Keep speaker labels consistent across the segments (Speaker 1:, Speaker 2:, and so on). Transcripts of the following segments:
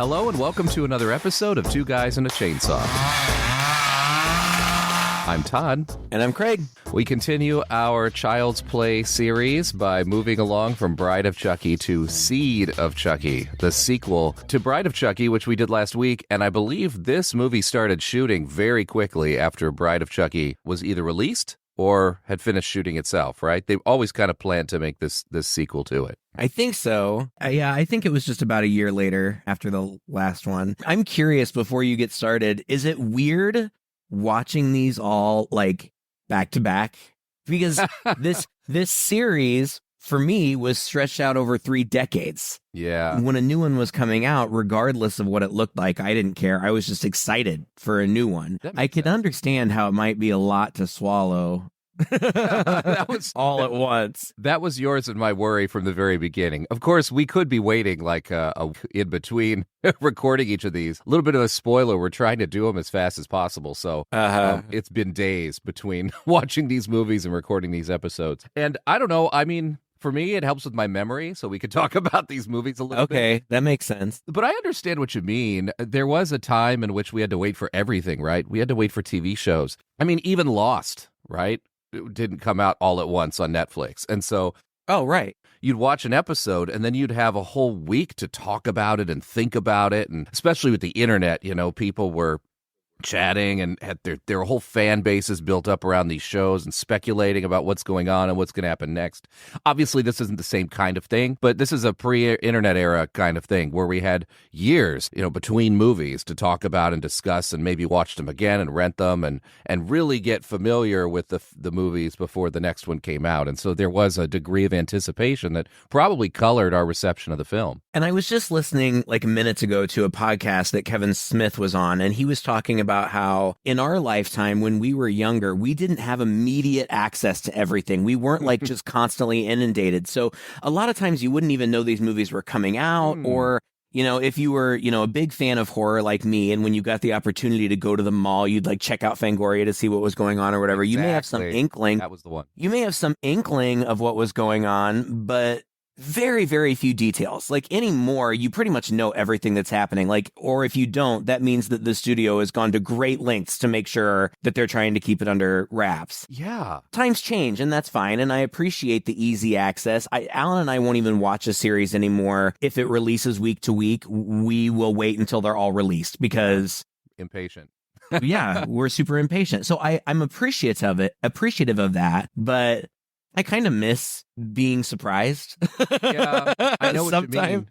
Speaker 1: Hello and welcome to another episode of Two Guys and a Chainsaw. I'm Todd.
Speaker 2: And I'm Craig.
Speaker 1: We continue our Child's Play series by moving along from Bride of Chucky to Seed of Chucky, the sequel to Bride of Chucky, which we did last week. And I believe this movie started shooting very quickly after Bride of Chucky was either released or had finished shooting itself, right? They always kind of planned to make this sequel to it.
Speaker 2: I think so. Yeah, I think it was just about a year later after the last one. I'm curious, before you get started, is it weird watching these all like back to back? Because this series for me was stretched out over 3 decades.
Speaker 1: Yeah.
Speaker 2: When a new one was coming out, regardless of what it looked like, I didn't care. I was just excited for a new one. I could understand how it might be a lot to swallow.
Speaker 1: That was
Speaker 2: all at once.
Speaker 1: That was yours and my worry from the very beginning. Of course, we could be waiting like in between recording each of these. A little bit of a spoiler, we're trying to do them as fast as possible. So it's been days between watching these movies and recording these episodes. And I don't know, I mean, for me, it helps with my memory, so we could talk about these movies a little bit.
Speaker 2: Okay, that makes sense.
Speaker 1: But I understand what you mean. There was a time in which we had to wait for everything, right? We had to wait for TV shows. I mean, even Lost, right? It didn't come out all at once on Netflix. And so you'd watch an episode and then you'd have a whole week to talk about it and think about it. And especially with the internet, you know, people were chatting and had their whole fan bases built up around these shows and speculating about what's going on and what's going to happen next. Obviously, this isn't the same kind of thing, but this is a pre-internet era kind of thing where we had years, you know, between movies to talk about and discuss and maybe watch them again and rent them and really get familiar with the movies before the next one came out. And so there was a degree of anticipation that probably colored our reception of the film.
Speaker 2: And I was just listening like minutes ago to a podcast that Kevin Smith was on, and he was talking about how in our lifetime, when we were younger, we didn't have immediate access to everything. We weren't like just constantly inundated. So a lot of times you wouldn't even know these movies were coming out, or, you know, if you were, you know, a big fan of horror like me, and when you got the opportunity to go to the mall, you'd like check out Fangoria to see what was going on or whatever.
Speaker 1: Exactly.
Speaker 2: You may have some inkling.
Speaker 1: That was the one.
Speaker 2: You may have some inkling of what was going on, but very, very few details. Like anymore, you pretty much know everything that's happening. Like, or if you don't, that means that the studio has gone to great lengths to make sure that they're trying to keep it under wraps.
Speaker 1: Yeah.
Speaker 2: Times change, and that's fine. And I appreciate the easy access. Alan and I won't even watch a series anymore. If it releases week to week, we will wait until they're all released because
Speaker 1: impatient.
Speaker 2: Yeah, we're super impatient. So I'm appreciative of that, but I kind of miss being surprised.
Speaker 1: Yeah, I know what
Speaker 2: sometimes.
Speaker 1: You mean.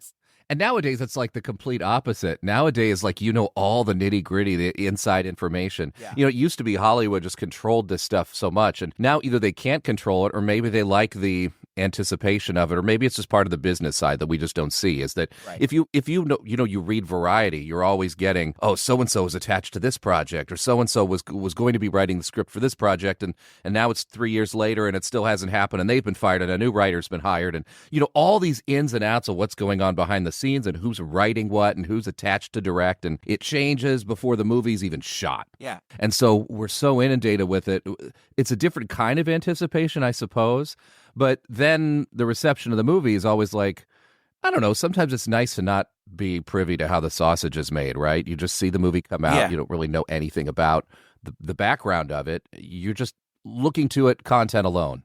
Speaker 1: And nowadays, it's like the complete opposite. Nowadays, like, you know, all the nitty gritty, the inside information. Yeah. You know, it used to be Hollywood just controlled this stuff so much. And now either they can't control it or maybe they like the anticipation of it, or maybe it's just part of the business side that we just don't see, is that if you know, you read Variety, you're always getting, oh, so-and-so is attached to this project, or so-and-so was going to be writing the script for this project, and now it's 3 years later and it still hasn't happened, and they've been fired and a new writer's been hired, and, you know, all these ins and outs of what's going on behind the scenes and who's writing what and who's attached to direct, and it changes before the movie's even shot.
Speaker 2: Yeah.
Speaker 1: And so we're so inundated with it. It's a different kind of anticipation, I suppose. But then the reception of the movie is always like, I don't know, sometimes it's nice to not be privy to how the sausage is made, right? You just see the movie come out. Yeah. You don't really know anything about the background of it. You're just looking to it content alone.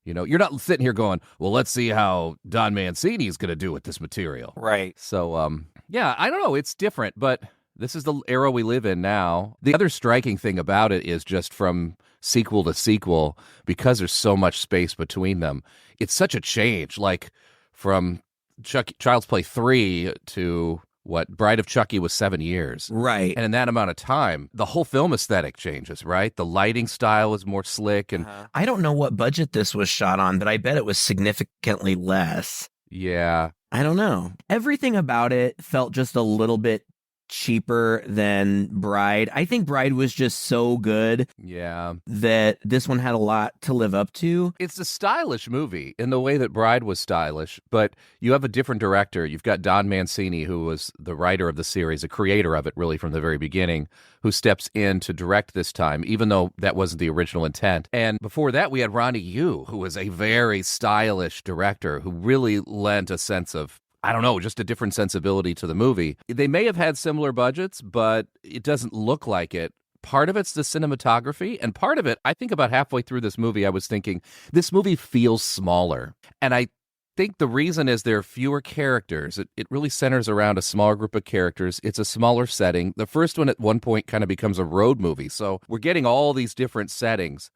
Speaker 1: You know, you're not sitting here going, well, let's see how Don Mancini is going to do with this material.
Speaker 2: Right.
Speaker 1: So, yeah, I don't know. It's different, but this is the era we live in now. The other striking thing about it is just from sequel to sequel, because there's so much space between them, it's such a change. Like from Child's Play 3 to Bride of Chucky was 7 years.
Speaker 2: Right.
Speaker 1: And in that amount of time, the whole film aesthetic changes, right? The lighting style is more slick. And
Speaker 2: I don't know what budget this was shot on, but I bet it was significantly less.
Speaker 1: Yeah.
Speaker 2: I don't know. Everything about it felt just a little bit cheaper than Bride. I think Bride was just so good.
Speaker 1: Yeah.
Speaker 2: That this one had a lot to live up to.
Speaker 1: It's a stylish movie in the way that Bride was stylish, but you have a different director. You've got Don Mancini, who was the writer of the series, a creator of it really from the very beginning, who steps in to direct this time, even though that wasn't the original intent. And before that, we had Ronnie Yu, who was a very stylish director who really lent a sense of I don't know, just a different sensibility to the movie. They may have had similar budgets, but it doesn't look like it. Part of it's the cinematography, and part of it, I think about halfway through this movie, I was thinking, this movie feels smaller. And I think the reason is there are fewer characters. It really centers around a smaller group of characters. It's a smaller setting. The first one at one point kind of becomes a road movie. So we're getting all these different settings.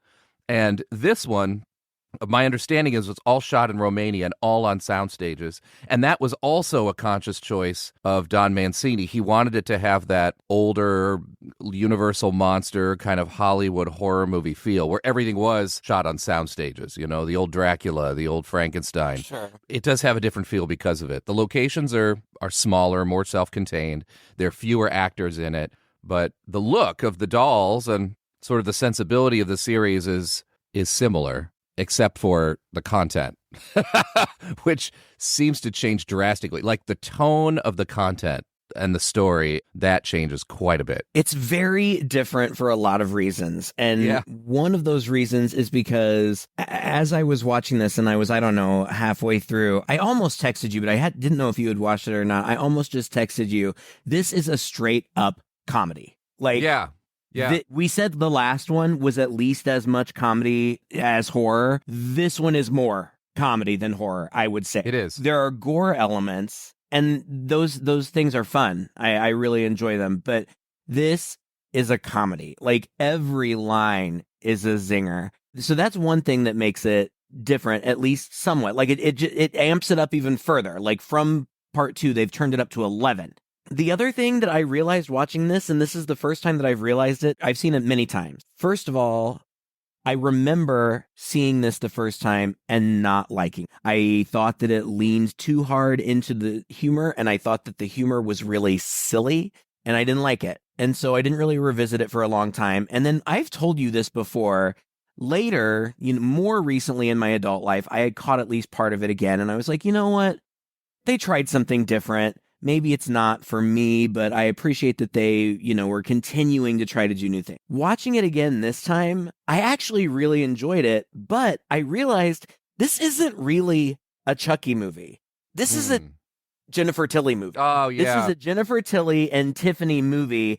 Speaker 1: And this one, my understanding is it's all shot in Romania and all on sound stages. And that was also a conscious choice of Don Mancini. He wanted it to have that older Universal monster kind of Hollywood horror movie feel where everything was shot on sound stages. You know, the old Dracula, the old Frankenstein.
Speaker 2: Sure.
Speaker 1: It does have a different feel because of it. The locations are smaller, more self-contained. There are fewer actors in it. But the look of the dolls and sort of the sensibility of the series is similar, except for the content, which seems to change drastically. Like the tone of the content and the story, that changes quite a bit.
Speaker 2: It's very different for a lot of reasons. And one of those reasons is because as I was watching this and I was, I don't know, halfway through, I almost texted you, but I didn't know if you had watched it or not. I almost just texted you. This is a straight up comedy. Like,
Speaker 1: yeah.
Speaker 2: We said the last one was at least as much comedy as horror. This one is more comedy than horror, I would say.
Speaker 1: It is.
Speaker 2: There are gore elements, and those things are fun. I really enjoy them. But this is a comedy. Like, every line is a zinger. So that's one thing that makes it different, at least somewhat. Like, it amps it up even further. Like, from part 2, they've turned it up to 11. The other thing that I realized watching this, and this is the first time that I've realized it, I've seen it many times. First of all, I remember seeing this the first time and not liking it. I thought that it leaned too hard into the humor, and I thought that the humor was really silly, and I didn't like it. And so I didn't really revisit it for a long time. And then I've told you this before. Later, more recently in my adult life, I had caught at least part of it again, and I was like, you know what? They tried something different. Maybe it's not for me, but I appreciate that they, were continuing to try to do new things. Watching it again this time, I actually really enjoyed it, but I realized this isn't really a Chucky movie. This is a Jennifer Tilly movie.
Speaker 1: Oh, yeah.
Speaker 2: This is a Jennifer Tilly and Tiffany movie,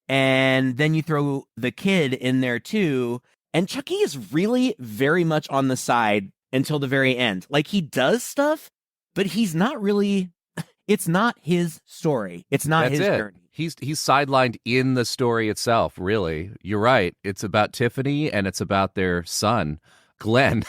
Speaker 2: and then you throw the kid in there too, and Chucky is really very much on the side until the very end. Like, he does stuff, but he's not really... It's not his story. It's not his journey.
Speaker 1: He's sidelined in the story itself, really. You're right. It's about Tiffany and it's about their son, Glen,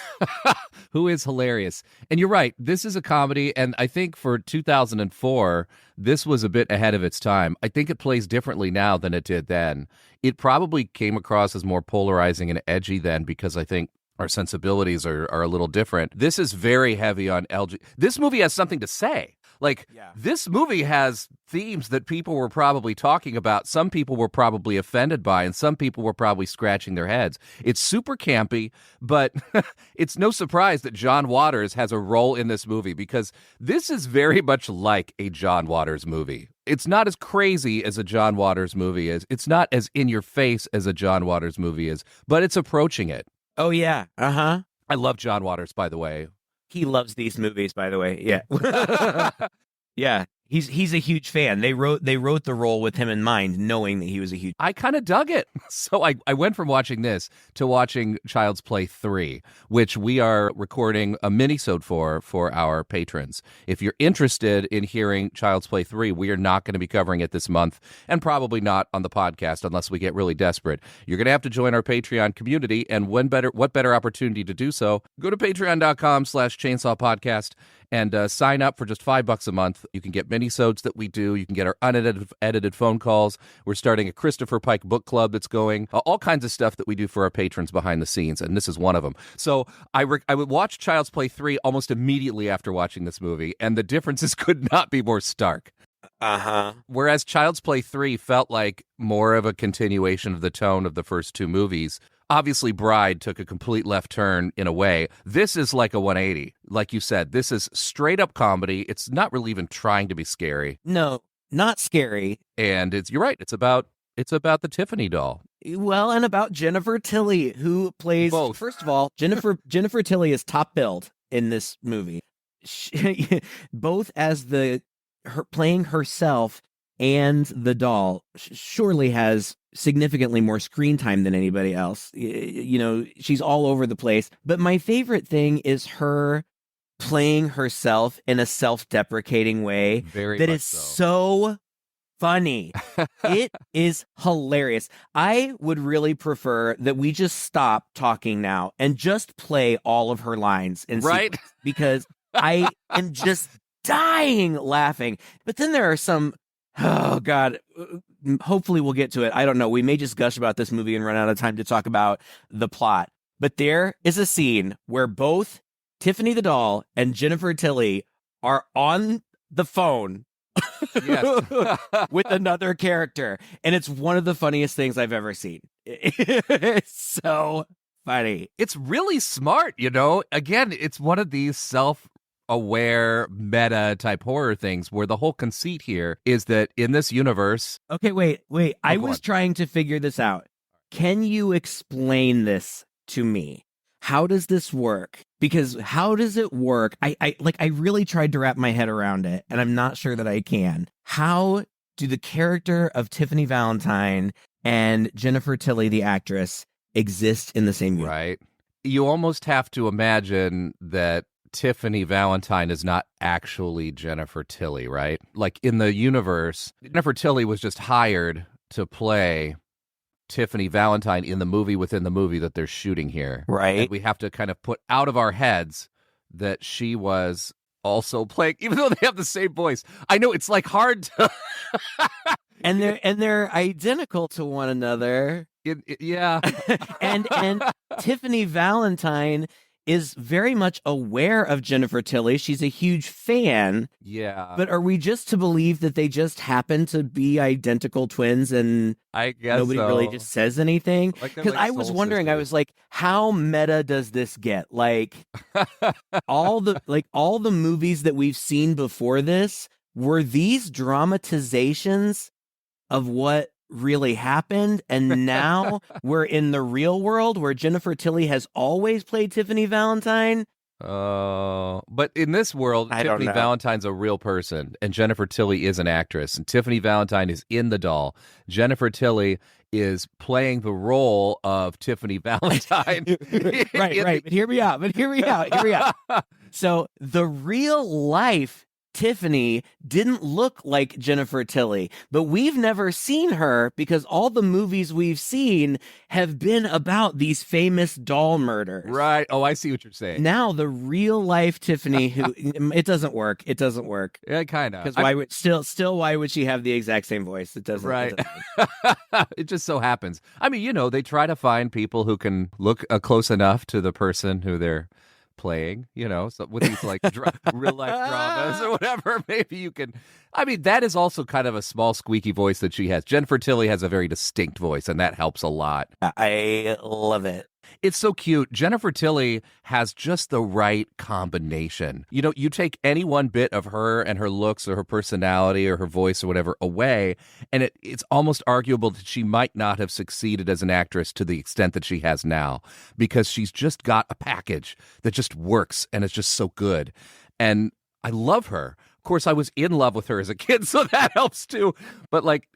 Speaker 1: who is hilarious. And you're right. This is a comedy. And I think for 2004, this was a bit ahead of its time. I think it plays differently now than it did then. It probably came across as more polarizing and edgy then because I think our sensibilities are a little different. This is very heavy on LG. This movie has something to say. Like, This movie has themes that people were probably talking about. Some people were probably offended by, and some people were probably scratching their heads. It's super campy, but it's no surprise that John Waters has a role in this movie because this is very much like a John Waters movie. It's not as crazy as a John Waters movie is. It's not as in your face as a John Waters movie is, but it's approaching it.
Speaker 2: Oh, yeah. Uh-huh.
Speaker 1: I love John Waters, by the way.
Speaker 2: He loves these movies, by the way. Yeah. Yeah. He's a huge fan. They wrote the role with him in mind, knowing that he was a huge...
Speaker 1: I kind of dug it. So I went from watching this to watching Child's Play 3, which we are recording a mini-sode for our patrons. If you're interested in hearing Child's Play 3, we are not going to be covering it this month, and probably not on the podcast unless we get really desperate. You're going to have to join our Patreon community, and what better opportunity to do so? Go to patreon.com/chainsawpodcast and sign up for just $5 a month. You can get mini-sodes that we do. You can get our unedited phone calls. We're starting a Christopher Pike book club that's going. All kinds of stuff that we do for our patrons behind the scenes, and this is one of them. So I would watch Child's Play 3 almost immediately after watching this movie, and the differences could not be more stark.
Speaker 2: Uh-huh.
Speaker 1: Whereas Child's Play 3 felt like more of a continuation of the tone of the first two movies. Obviously, Bride took a complete left turn in a way. This is like a 180. Like you said, this is straight up comedy. It's not really even trying to be scary.
Speaker 2: No, not scary.
Speaker 1: And you're right. It's about the Tiffany doll.
Speaker 2: Well, and about Jennifer Tilly, who plays
Speaker 1: both.
Speaker 2: First of all, Jennifer Tilly is top billed in this movie. both as her playing herself and the doll surely has significantly more screen time than anybody else. She's all over the place. But my favorite thing is her playing herself in a self-deprecating way that is so funny. It is hilarious. I would really prefer that we just stop talking now and just play all of her lines in sequence, because I am just dying laughing. But then there are some, oh God, hopefully we'll get to it. I don't know. We may just gush about this movie and run out of time to talk about the plot. But there is a scene where both Tiffany the doll and Jennifer Tilly are on the phone with another character, and it's one of the funniest things I've ever seen. It's so funny.
Speaker 1: It's really smart, Again, it's one of these self-aware meta type horror things where the whole conceit here is that in this universe...
Speaker 2: Okay, wait. I was trying to figure this out. Can you explain this to me? How does this work? Because how does it work? I really tried to wrap my head around it, and I'm not sure that I can. How do the character of Tiffany Valentine and Jennifer Tilly, the actress, exist in the same universe?
Speaker 1: Right. You almost have to imagine that Tiffany Valentine is not actually Jennifer Tilly, right? Like in the universe, Jennifer Tilly was just hired to play Tiffany Valentine in the movie within the movie that they're shooting here.
Speaker 2: Right.
Speaker 1: And we have to kind of put out of our heads that she was also playing, even though they have the same voice. I know it's like hard to...
Speaker 2: and they're identical to one another.
Speaker 1: Yeah.
Speaker 2: and Tiffany Valentine is very much aware of Jennifer Tilly. She's a huge fan.
Speaker 1: Yeah.
Speaker 2: But are we just to believe that they just happen to be identical twins and
Speaker 1: I guess
Speaker 2: nobody really just says anything? Because I was wondering, sisters. I was like, how meta does this get? Like all the movies that we've seen before this, were these dramatizations of what really happened, and now we're in the real world where Jennifer Tilly has always played Tiffany Valentine?
Speaker 1: But in this world, Tiffany Valentine's a real person, and Jennifer Tilly is an actress, and Tiffany Valentine is in the doll. Jennifer Tilly is playing the role of Tiffany Valentine.
Speaker 2: Right. But hear me out. So the real life Tiffany didn't look like Jennifer Tilly, but we've never seen her because all the movies we've seen have been about these famous doll murders.
Speaker 1: Right. Oh, I see what you're saying.
Speaker 2: Now the real life Tiffany, who it doesn't work.
Speaker 1: Yeah, kind of.
Speaker 2: Because why would she have the exact same voice? It doesn't.
Speaker 1: Right. It just so happens. I mean, they try to find people who can look close enough to the person who they're playing, so with these like real life dramas or whatever, maybe you can. I mean, that is also kind of a small squeaky voice that she has. Jennifer Tilly has a very distinct voice, and that helps a lot.
Speaker 2: I love it.
Speaker 1: It's so cute. Jennifer Tilly has just the right combination. You take any one bit of her and her looks or her personality or her voice or whatever away, and it's almost arguable that she might not have succeeded as an actress to the extent that she has now, because she's just got a package that just works, and it's just so good. And I love her. Of course, I was in love with her as a kid, so that helps too. But like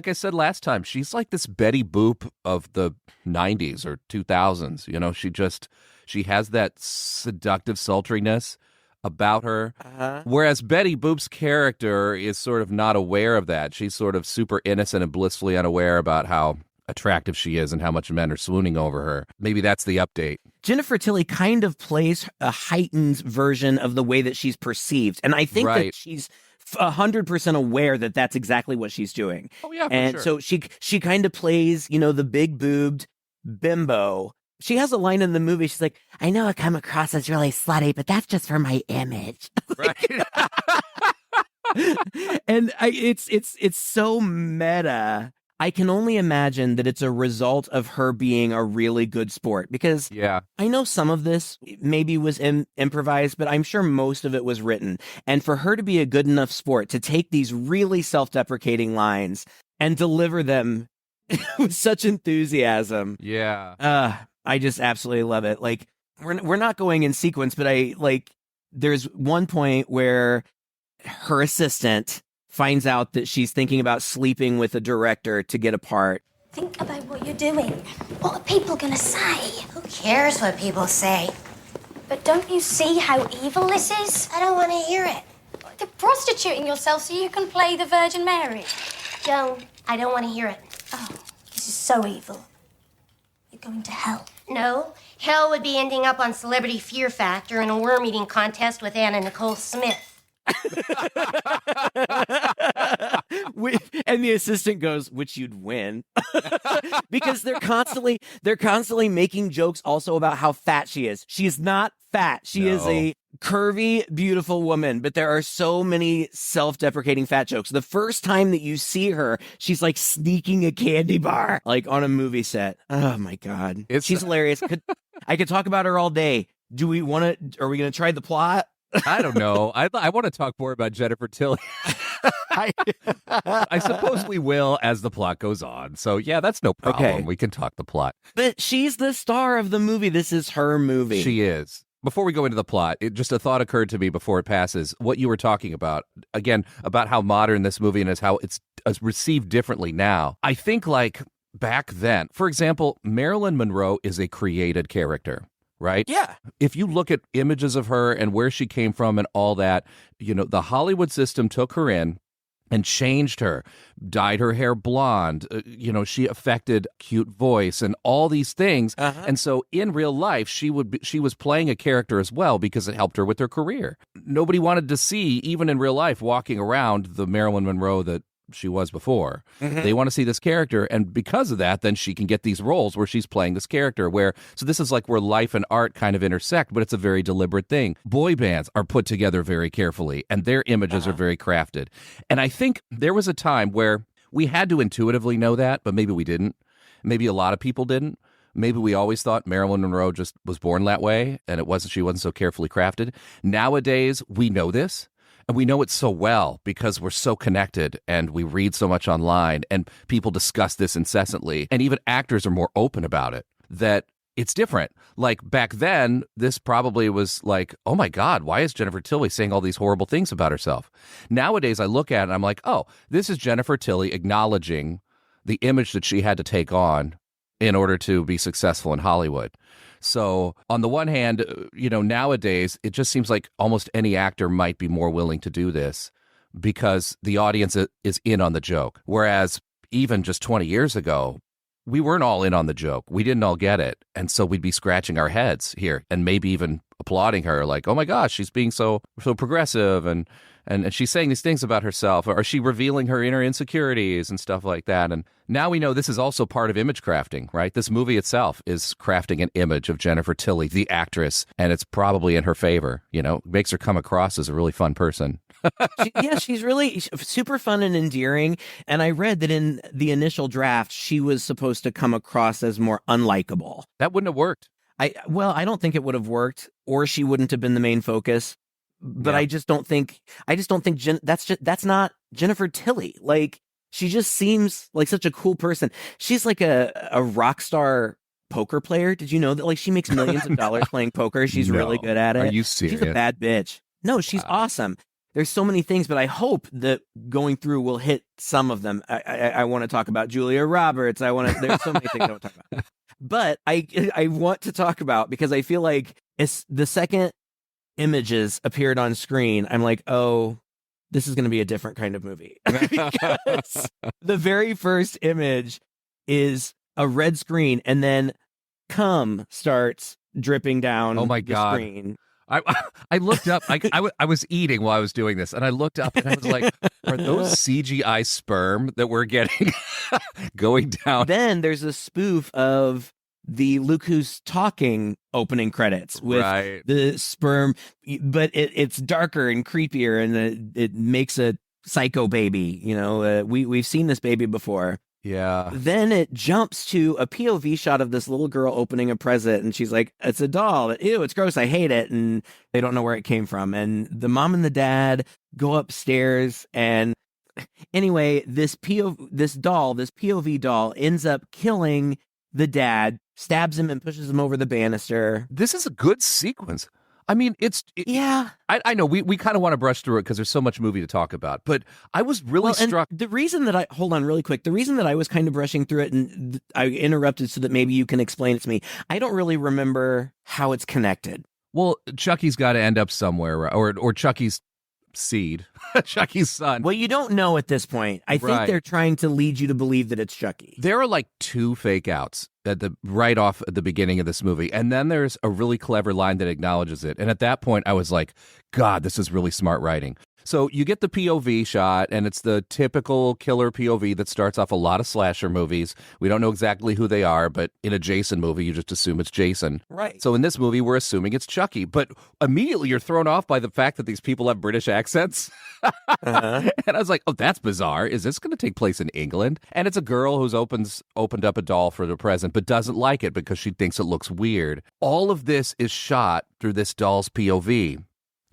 Speaker 1: I said last time, she's like this Betty Boop of the 90s or 2000s. She has that seductive sultriness about her. Whereas Betty Boop's character is sort of not aware of that. She's sort of super innocent and blissfully unaware about how attractive she is and how much men are swooning over her. Maybe that's the update.
Speaker 2: Jennifer Tilly kind of plays a heightened version of the way that she's perceived. And I think that she's 100% aware that that's exactly what she's doing.
Speaker 1: Oh, yeah,
Speaker 2: and
Speaker 1: sure.
Speaker 2: So she kind of plays, the big boobed bimbo. She has a line in the movie. She's like, I know I come across as really slutty, but that's just for my image.
Speaker 1: Right.
Speaker 2: And it's so meta. I can only imagine that it's a result of her being a really good sport, because I know some of this maybe was improvised, but I'm sure most of it was written. And for her to be a good enough sport to take these really self-deprecating lines and deliver them with such enthusiasm.
Speaker 1: Yeah.
Speaker 2: I just absolutely love it. Like, we're not going in sequence, but there's one point where her assistant finds out that she's thinking about sleeping with a director to get a part.
Speaker 3: Think about what you're doing. What are people gonna say?
Speaker 4: Who cares what people say?
Speaker 3: But don't you see how evil this is?
Speaker 4: I don't want to hear it.
Speaker 3: You're prostituting yourself so you can play the Virgin Mary.
Speaker 4: Joan, I don't want to hear it.
Speaker 3: Oh, this is so evil. You're going to hell.
Speaker 4: No, hell would be ending up on Celebrity Fear Factor in a worm-eating contest with Anna Nicole Smith.
Speaker 2: And the assistant goes, which you'd win. Because they're constantly making jokes also about how fat she is. She's not fat. She is a curvy, beautiful woman, but there are so many self-deprecating fat jokes. The first time that you see her, she's like sneaking a candy bar, like on a movie set. Oh my God. She's hilarious. I could talk about her all day. Are we going to try the plot?
Speaker 1: I don't know. I want to talk more about Jennifer Tilly. I suppose we will as the plot goes on. So yeah, that's no problem.
Speaker 2: Okay.
Speaker 1: We can talk the plot.
Speaker 2: But she's the star of the movie. This is her movie.
Speaker 1: She is. Before we go into the plot, just a thought occurred to me before it passes. What you were talking about, again, about how modern this movie is, how it's received differently now. I think like back then, for example, Marilyn Monroe is a created character. Right?
Speaker 2: Yeah.
Speaker 1: If you look at images of her and where she came from and all that, the Hollywood system took her in and changed her, dyed her hair blonde. She affected cute voice and all these things. Uh-huh. And so in real life, she was playing a character as well because it helped her with her career. Nobody wanted to see, even in real life, walking around the Marilyn Monroe that she was before. Mm-hmm. They want to see this character, and because of that, then she can get these roles where she's playing this character so this is like where life and art kind of intersect, but it's a very deliberate thing. Boy bands are put together very carefully, and their images are very crafted. And I think there was a time where we had to intuitively know that, but maybe we didn't. Maybe a lot of people didn't. Maybe we always thought Marilyn Monroe just was born that way, and she wasn't so carefully crafted. Nowadays, we know this. And we know it so well because we're so connected and we read so much online and people discuss this incessantly. And even actors are more open about it, that it's different. Like back then, this probably was like, oh my God, why is Jennifer Tilly saying all these horrible things about herself? Nowadays, I look at it and I'm like, oh, this is Jennifer Tilly acknowledging the image that she had to take on in order to be successful in Hollywood. So on the one hand, nowadays, it just seems like almost any actor might be more willing to do this because the audience is in on the joke. Whereas even just 20 years ago, we weren't all in on the joke. We didn't all get it. And so we'd be scratching our heads here and maybe even applauding her like, oh my gosh, she's being so progressive and she's saying these things about herself, or is she revealing her inner insecurities and stuff like that? And now we know this is also part of image crafting, right? This movie itself is crafting an image of Jennifer Tilly, the actress, and it's probably in her favor. Makes her come across as a really fun person.
Speaker 2: She's really super fun and endearing. And I read that in the initial draft, she was supposed to come across as more unlikable.
Speaker 1: That wouldn't have worked.
Speaker 2: I don't think it would have worked, or she wouldn't have been the main focus. But yeah. That's not Jennifer Tilly. Like, she just seems like such a cool person. She's like a rock star poker player. Did you know that? Like, she makes millions of dollars playing poker. She's really good at it.
Speaker 1: Are you serious?
Speaker 2: She's a bad bitch. No, she's awesome. There's so many things, but I hope that going through will hit some of them. I want to talk about Julia Roberts. There's so many things I want to talk about. But I want to talk about, because I feel like it's the second images appeared on screen, I'm like, oh, this is going to be a different kind of movie. Because the very first image is a red screen, and then cum starts dripping down the screen.
Speaker 1: I looked up. I was eating while I was doing this, and I looked up, and I was like, "Are those CGI sperm that we're getting going down?"
Speaker 2: Then there's a spoof of the Look Who's Talking opening credits with the sperm, but it's darker and creepier, and it makes a psycho baby. We've seen this baby before.
Speaker 1: Yeah.
Speaker 2: Then it jumps to a POV shot of this little girl opening a present, and she's like, it's a doll. Ew, it's gross. I hate it. And they don't know where it came from. And the mom and the dad go upstairs, and anyway, this POV doll ends up killing the dad, stabs him and pushes him over the banister.
Speaker 1: This is a good sequence. I mean,
Speaker 2: Yeah.
Speaker 1: I know we kind of want to brush through it because there's so much movie to talk about, but I was really struck.
Speaker 2: The reason that hold on really quick, the reason that I was kind of brushing through it and I interrupted so that maybe you can explain it to me. I don't really remember how it's connected.
Speaker 1: Well, Chucky's got to end up somewhere, or Chucky's seed, Chucky's son.
Speaker 2: Well, you don't know at this point. I think
Speaker 1: Right.
Speaker 2: they're trying to lead you to believe that it's Chucky.
Speaker 1: There are like 2 fake outs right off at the beginning of this movie, and then there's a really clever line that acknowledges it. And at that point, I was like, God, this is really smart writing. So you get the POV shot, and it's the typical killer POV that starts off a lot of slasher movies. We don't know exactly who they are, but in a Jason movie, you just assume it's Jason.
Speaker 2: Right.
Speaker 1: So in this movie, we're assuming it's Chucky. But immediately you're thrown off by the fact that these people have British accents. And I was like, oh, that's bizarre. Is this going to take place in England? And it's a girl who's opened up a doll for the present, but doesn't like it because she thinks it looks weird. All of this is shot through this doll's POV.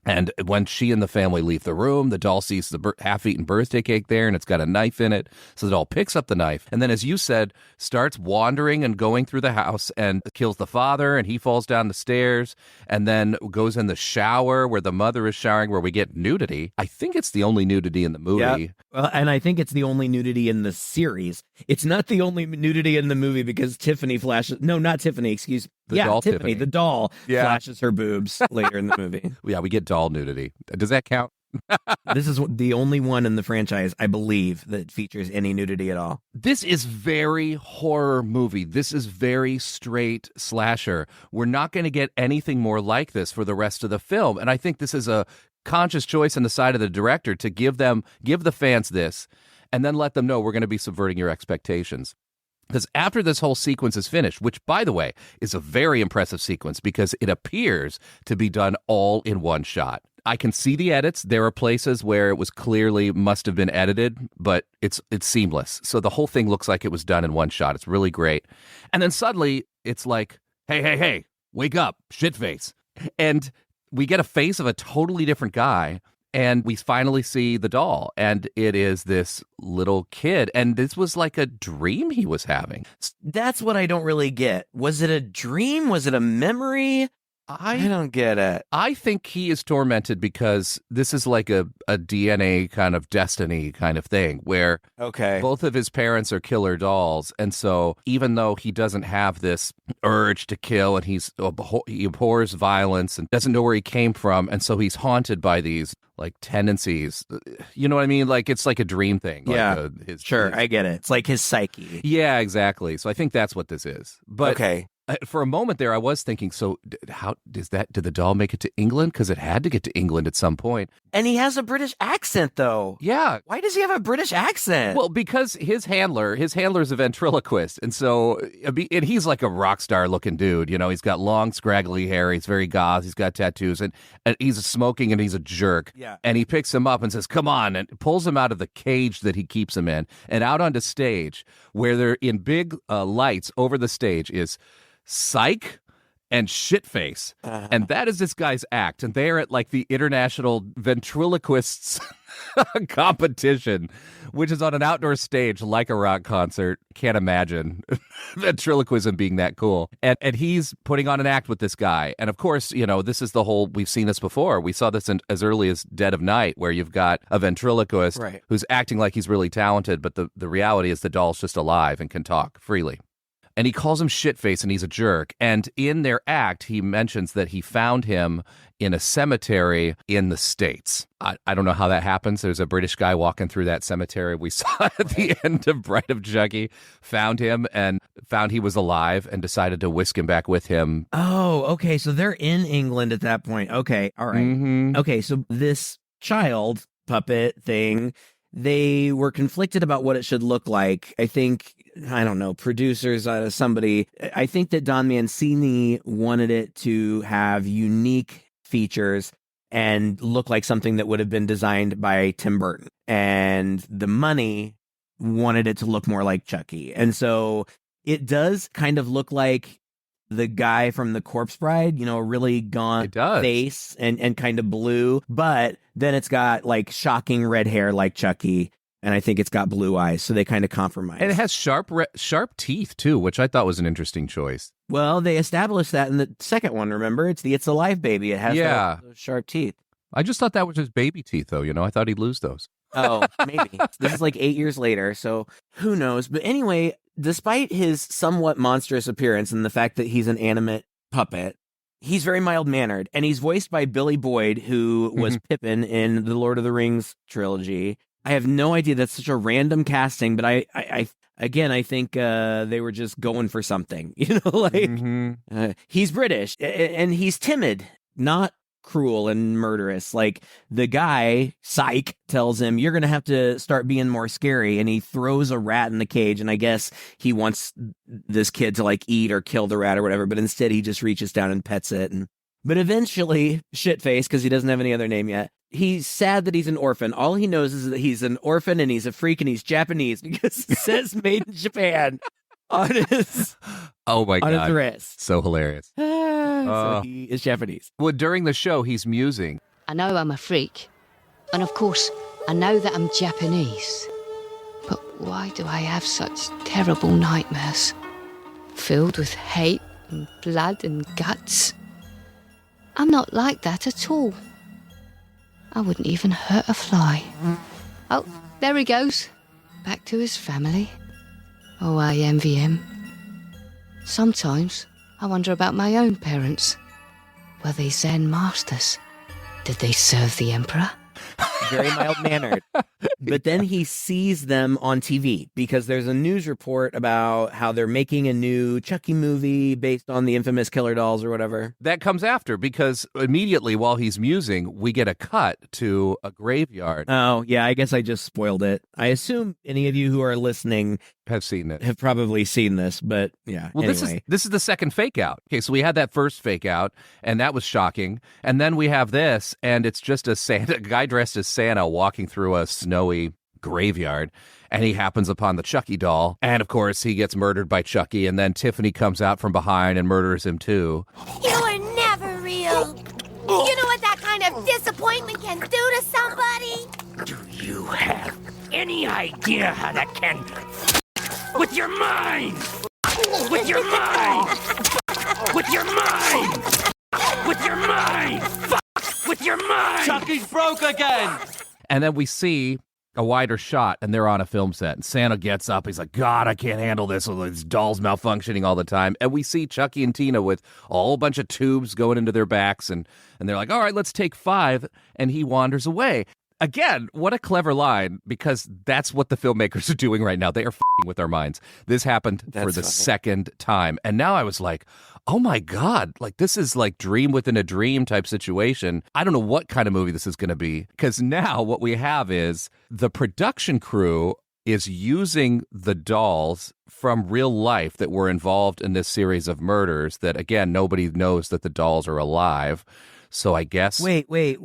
Speaker 1: And when she and the family leave the room, the doll sees the half-eaten birthday cake there, and it's got a knife in it. So the doll picks up the knife, and then, as you said, starts wandering and going through the house and kills the father, and he falls down the stairs, and then goes in the shower where the mother is showering, where we get nudity. I think it's the only nudity in the movie.
Speaker 2: Yep. And I think it's the only nudity in the series. It's not the only nudity in the movie because Tiffany flashes. No, not Tiffany. Excuse.
Speaker 1: Doll
Speaker 2: Tiffany. The doll flashes her boobs later in the movie.
Speaker 1: Yeah, we get doll nudity. Does that count?
Speaker 2: This is the only one in the franchise, I believe, that features any nudity at all.
Speaker 1: This is very horror movie. This is very straight slasher. We're not going to get anything more like this for the rest of the film. And I think this is a conscious choice on the side of the director to give the fans this and then let them know we're going to be subverting your expectations. Because after this whole sequence is finished, which, by the way, is a very impressive sequence because it appears to be done all in one shot. I can see the edits. There are places where it was clearly must have been edited, but it's seamless. So the whole thing looks like it was done in one shot. It's really great. And then suddenly it's like, hey, wake up, shitface. And we get a face of a totally different guy. And we finally see the doll, and it is this little kid. And this was like a dream he was having.
Speaker 2: That's what I don't really get. Was it a dream? Was it a memory? I don't get it.
Speaker 1: I think he is tormented because this is like a DNA kind of destiny kind of thing where both of his parents are killer dolls. And so even though he doesn't have this urge to kill and he abhors violence and doesn't know where he came from, and so he's haunted by these like tendencies. You know what I mean? Like it's like a dream thing.
Speaker 2: Yeah, I get it. It's like his psyche.
Speaker 1: Yeah, exactly. So I think that's what this is. But for a moment there, I was thinking, so how did the doll make it to England? Because it had to get to England at some point.
Speaker 2: And he has a British accent, though.
Speaker 1: Yeah.
Speaker 2: Why does he have a British accent?
Speaker 1: Well, because his handler's a ventriloquist. And so, and he's like a rock star looking dude. You know, he's got long, scraggly hair. He's very goth. He's got tattoos and he's smoking and he's a jerk.
Speaker 2: Yeah.
Speaker 1: And he picks him up and says, come on, and pulls him out of the cage that he keeps him in and out onto stage where they're in big lights over the stage is Psych and Shitface. And that is this guy's act. And they are at like the International Ventriloquists competition, which is on an outdoor stage like a rock concert. Can't imagine ventriloquism being that cool. And he's putting on an act with this guy. And of course, you know, this is the whole, we've seen this before. We saw this as early as Dead of Night, where you've got a ventriloquist who's acting like he's really talented, but the reality is the doll's just alive and can talk freely. And he calls him Shitface, and he's a jerk. And in their act, he mentions that he found him in a cemetery in the States. I don't know how that happens. There's a British guy walking through that cemetery we saw at the end of Bride of Chucky, found him and found he was alive and decided to whisk him back with him.
Speaker 2: Oh, okay. So they're in England at that point. Okay. All right.
Speaker 1: Mm-hmm.
Speaker 2: Okay. So this child puppet thing, they were conflicted about what it should look like. I don't know, producers, somebody. I think that Don Mancini wanted it to have unique features and look like something that would have been designed by Tim Burton. And the money wanted it to look more like Chucky. And so it does kind of look like the guy from The Corpse Bride, you know, a really gaunt face and kind of blue. But then it's got like shocking red hair like Chucky. And I think it's got blue eyes, so they kind of compromise.
Speaker 1: And it has sharp teeth, too, which I thought was an interesting choice.
Speaker 2: Well, they established that in the second one, remember? It's a live baby. It has those sharp teeth.
Speaker 1: I just thought that was his baby teeth, though. I thought he'd lose those.
Speaker 2: Oh, maybe. This is like 8 years later, so who knows? But anyway, despite his somewhat monstrous appearance and the fact that he's an animate puppet, he's very mild-mannered. And he's voiced by Billy Boyd, who was Pippin in the Lord of the Rings trilogy. I have no idea. That's such a random casting, but I think they were just going for something, he's British and he's timid, not cruel and murderous. Like the guy, Psych, tells him, you're going to have to start being more scary. And he throws a rat in the cage. And I guess he wants this kid to like eat or kill the rat or whatever. But instead he just reaches down and pets it. But eventually, shitface, because he doesn't have any other name yet, he's sad that he's an orphan. All he knows is that he's an orphan and he's a freak and he's Japanese because it says made in Japan on his his wrist.
Speaker 1: So hilarious.
Speaker 2: So he is Japanese.
Speaker 1: Well, during the show, he's musing.
Speaker 5: I know I'm a freak. And of course, I know that I'm Japanese. But why do I have such terrible nightmares? Filled with hate and blood and guts. I'm not like that at all. I wouldn't even hurt a fly. Oh, there he goes. Back to his family. Oh, I envy him. Sometimes I wonder about my own parents. Were they Zen masters? Did they serve the emperor?
Speaker 2: Very mild-mannered. But then he sees them on TV because there's a news report about how they're making a new Chucky movie based on the infamous killer dolls or whatever.
Speaker 1: That comes after because immediately while he's musing, we get a cut to a graveyard.
Speaker 2: Oh, yeah, I guess I just spoiled it. I assume any of you who are listening
Speaker 1: have seen it.
Speaker 2: Have probably seen this, but yeah.
Speaker 1: Well,
Speaker 2: anyway.
Speaker 1: this is the second fake out. Okay, so we had that first fake out, and that was shocking. And then we have this, and it's just a guy dressed as Santa walking through a snowy graveyard, and he happens upon the Chucky doll. And of course, he gets murdered by Chucky, and then Tiffany comes out from behind and murders him too.
Speaker 3: You are never real. You know what that kind of disappointment can do to somebody?
Speaker 6: Do you have any idea how that can with your mind? With your mind! With your mind! With your mind! With your mind!
Speaker 7: Chucky's broke again!
Speaker 1: And then we see a wider shot, and they're on a film set. And Santa gets up. He's like, God, I can't handle this. These dolls malfunctioning all the time. And we see Chucky and Tina with a whole bunch of tubes going into their backs. And they're like, all right, let's take 5. And he wanders away. Again, what a clever line, because that's what the filmmakers are doing right now. They are f***ing with our minds. This happened for the second time. And now I was like, oh my God, like this is like dream within a dream type situation. I don't know what kind of movie this is going to be, because now what we have is the production crew is using the dolls from real life that were involved in this series of murders that, again, nobody knows that the dolls are alive. So I guess.
Speaker 2: Wait.
Speaker 1: Is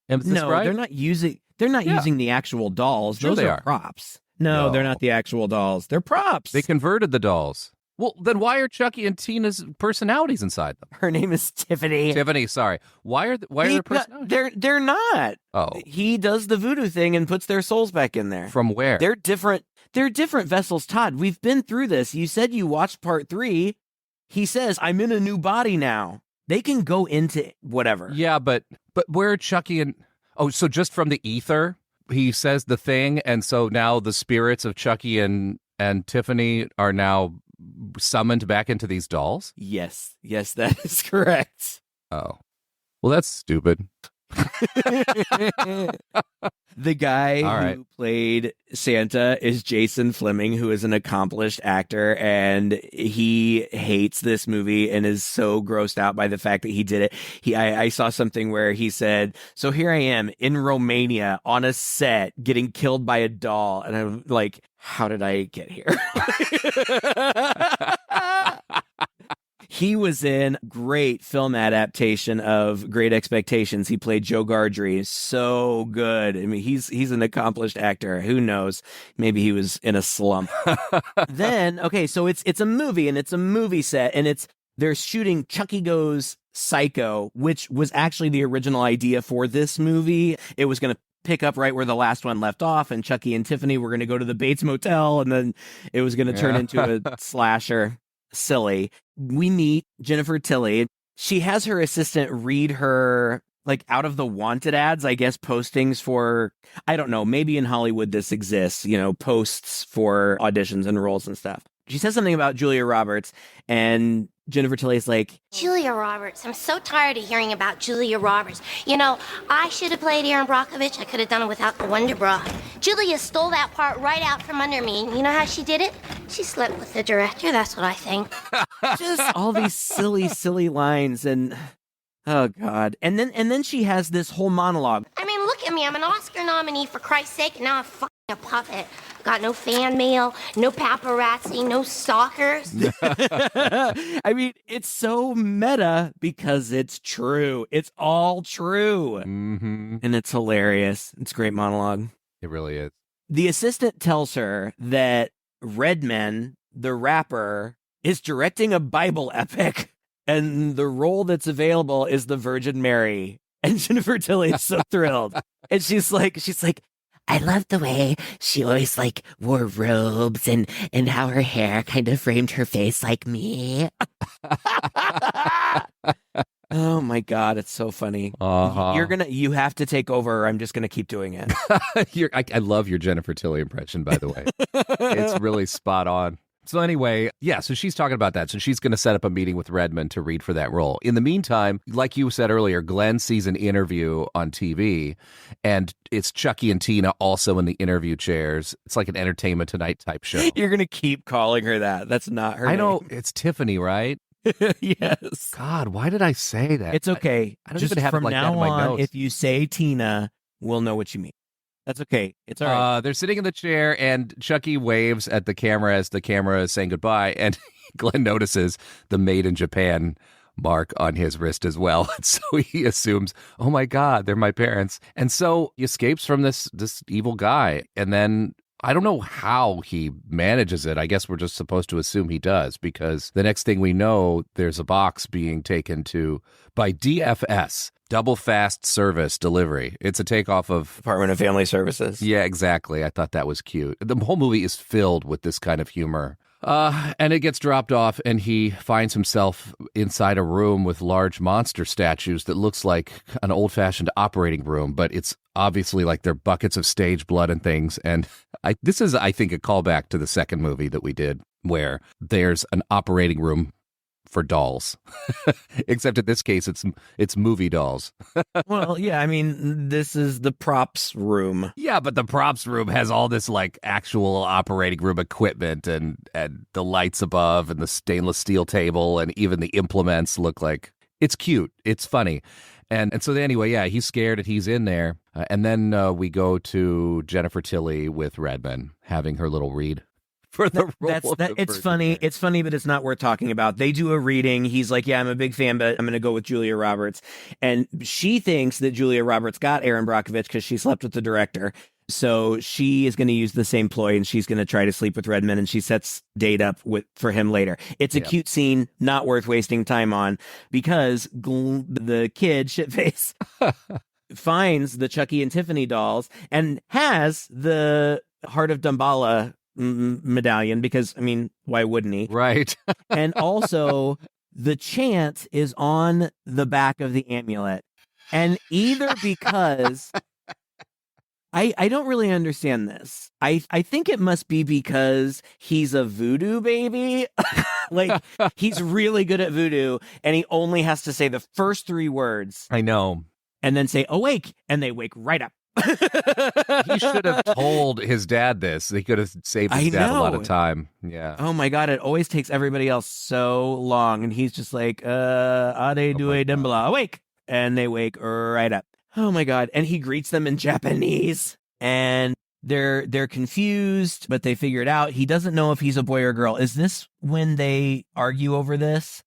Speaker 1: this
Speaker 2: No,
Speaker 1: right?
Speaker 2: they're not using the actual dolls.
Speaker 1: Sure
Speaker 2: Those
Speaker 1: they
Speaker 2: are
Speaker 1: are.
Speaker 2: props. No, they're not the actual dolls. They're props.
Speaker 1: They converted the dolls. Well, then why are Chucky and Tina's personalities inside them?
Speaker 2: Her name is Tiffany.
Speaker 1: Tiffany, sorry. Why are their personalities?
Speaker 2: They're not.
Speaker 1: Oh.
Speaker 2: He does the voodoo thing and puts their souls back in there.
Speaker 1: From where?
Speaker 2: They're different vessels, Todd. We've been through this. You said you watched part 3. He says, I'm in a new body now. They can go into whatever.
Speaker 1: Yeah, but where are Chucky and... Oh, so just from the ether, he says the thing, and so now the spirits of Chucky and Tiffany are now summoned back into these dolls?
Speaker 2: Yes, that is correct.
Speaker 1: Oh. Well, that's stupid.
Speaker 2: The guy
Speaker 1: right.
Speaker 2: who played Santa is Jason Fleming, who is an accomplished actor, and he hates this movie and is so grossed out by the fact that he did it. I saw something where he said, so here I am in Romania on a set getting killed by a doll. And I'm like, how did I get here? He was in great film adaptation of Great Expectations. He played Joe Gardry. So good. I mean, he's an accomplished actor. Who knows? Maybe he was in a slump. Then, okay, so it's a movie, and it's a movie set, and they're shooting Chucky Goes Psycho, which was actually the original idea for this movie. It was going to pick up right where the last one left off, and Chucky and Tiffany were going to go to the Bates Motel, and then it was going to turn into a slasher. Silly. We meet Jennifer Tilly. She has her assistant read her, like, out of the wanted ads, I guess, postings for, I don't know, maybe in Hollywood this exists, you know, posts for auditions and roles and stuff. She says something about Julia Roberts, and Jennifer Tilly's like,
Speaker 4: Julia Roberts. I'm so tired of hearing about Julia Roberts. You know, I should have played Aaron Brockovich. I could have done it without the Wonder Bra. Julia stole that part right out from under me. And you know how she did it? She slept with the director. That's what I think.
Speaker 2: just all these silly lines, and oh God. And then she has this whole monologue.
Speaker 4: I mean, look at me. I'm an Oscar nominee, for Christ's sake, and now I'm fucking a puppet. Got no fan mail, no paparazzi, no stalkers.
Speaker 2: I mean, it's so meta because it's true. It's all true.
Speaker 1: Mm-hmm.
Speaker 2: And it's hilarious. It's a great monologue.
Speaker 1: It really is.
Speaker 2: The assistant tells her that Redman, the rapper, is directing a Bible epic, and the role that's available is the Virgin Mary. And Jennifer Tilly is so thrilled. And she's like, I love the way she always like wore robes and how her hair kind of framed her face like me. Oh my God, it's so funny.
Speaker 1: Uh-huh.
Speaker 2: You have to take over, or I'm just gonna keep doing it.
Speaker 1: I love your Jennifer Tilly impression, by the way. It's really spot on. So anyway, yeah, so she's talking about that. So she's going to set up a meeting with Redmond to read for that role. In the meantime, like you said earlier, Glenn sees an interview on TV, and it's Chucky and Tina also in the interview chairs. It's like an Entertainment Tonight type show.
Speaker 2: You're going to keep calling her that. That's not her
Speaker 1: I
Speaker 2: name.
Speaker 1: know, it's Tiffany, right?
Speaker 2: Yes.
Speaker 1: God, why did I say that?
Speaker 2: It's okay.
Speaker 1: I don't
Speaker 2: Just
Speaker 1: even have it
Speaker 2: from
Speaker 1: like that
Speaker 2: now
Speaker 1: in my
Speaker 2: on,
Speaker 1: notes.
Speaker 2: if you say Tina, we'll know what you mean. That's okay. It's all right.
Speaker 1: They're sitting in the chair, and Chucky waves at the camera as the camera is saying goodbye, and Glenn notices the Made in Japan mark on his wrist as well. And so he assumes, oh my God, they're my parents. And so he escapes from this evil guy. And then I don't know how he manages it. I guess we're just supposed to assume he does, because the next thing we know, there's a box being taken to by DFS. Double Fast Service Delivery. It's a takeoff of
Speaker 2: Department of Family Services.
Speaker 1: Yeah, exactly. I thought that was cute. The whole movie is filled with this kind of humor. And it gets dropped off, and he finds himself inside a room with large monster statues that looks like an old-fashioned operating room, but it's obviously like they're buckets of stage blood and things. And this is, I think, a callback to the second movie that we did, where there's an operating room for dolls, except in this case it's movie dolls.
Speaker 2: Well, yeah, I mean, this is the props room.
Speaker 1: Yeah, but the props room has all this like actual operating room equipment and the lights above and the stainless steel table, and even the implements look like it's cute. It's funny. And so anyway, yeah, he's scared and he's in there. And then we go to Jennifer Tilly with Redmond having her little read. For the role
Speaker 2: It's funny. It's funny, but it's not worth talking about. They do a reading. He's like, yeah, I'm a big fan, but I'm going to go with Julia Roberts. And she thinks that Julia Roberts got Aaron Brockovich because she slept with the director. So she is going to use the same ploy, and she's going to try to sleep with Redmond, and she sets date up for him later. It's a cute scene, not worth wasting time on, because the kid, Shitface, finds the Chucky and Tiffany dolls and has the Heart of Damballa medallion, because I mean, why wouldn't he?
Speaker 1: Right.
Speaker 2: And also the chant is on the back of the amulet, and either because I don't really understand this. I think it must be because he's a voodoo baby. Like, he's really good at voodoo, and he only has to say the first 3 words.
Speaker 1: I know.
Speaker 2: And then say awake, and they wake right up.
Speaker 1: He should have told his dad this. He could have saved his dad a lot of time. Yeah.
Speaker 2: Oh my God, it always takes everybody else so long, and he's just like, Ade due dembla, awake, and they wake right up. Oh my God. And he greets them in Japanese, and they're confused, but they figure it out. He doesn't know if he's a boy or girl. Is this when they argue over this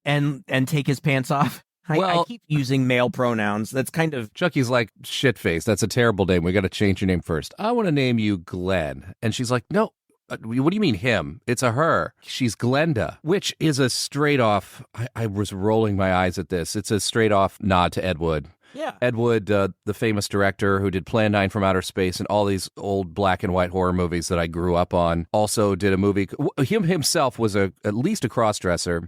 Speaker 2: and take his pants off? I keep using male pronouns. That's kind of...
Speaker 1: Chucky's like, shitface, that's a terrible name. We got to change your name first. I want to name you Glen. And she's like, no, what do you mean him? It's a her. She's Glenda, which is a straight off... I was rolling my eyes at this. It's a straight off nod to Ed Wood.
Speaker 2: Yeah.
Speaker 1: Ed Wood, the famous director who did Plan 9 from Outer Space and all these old black and white horror movies that I grew up on, also did a movie. Him himself was at least a cross-dresser.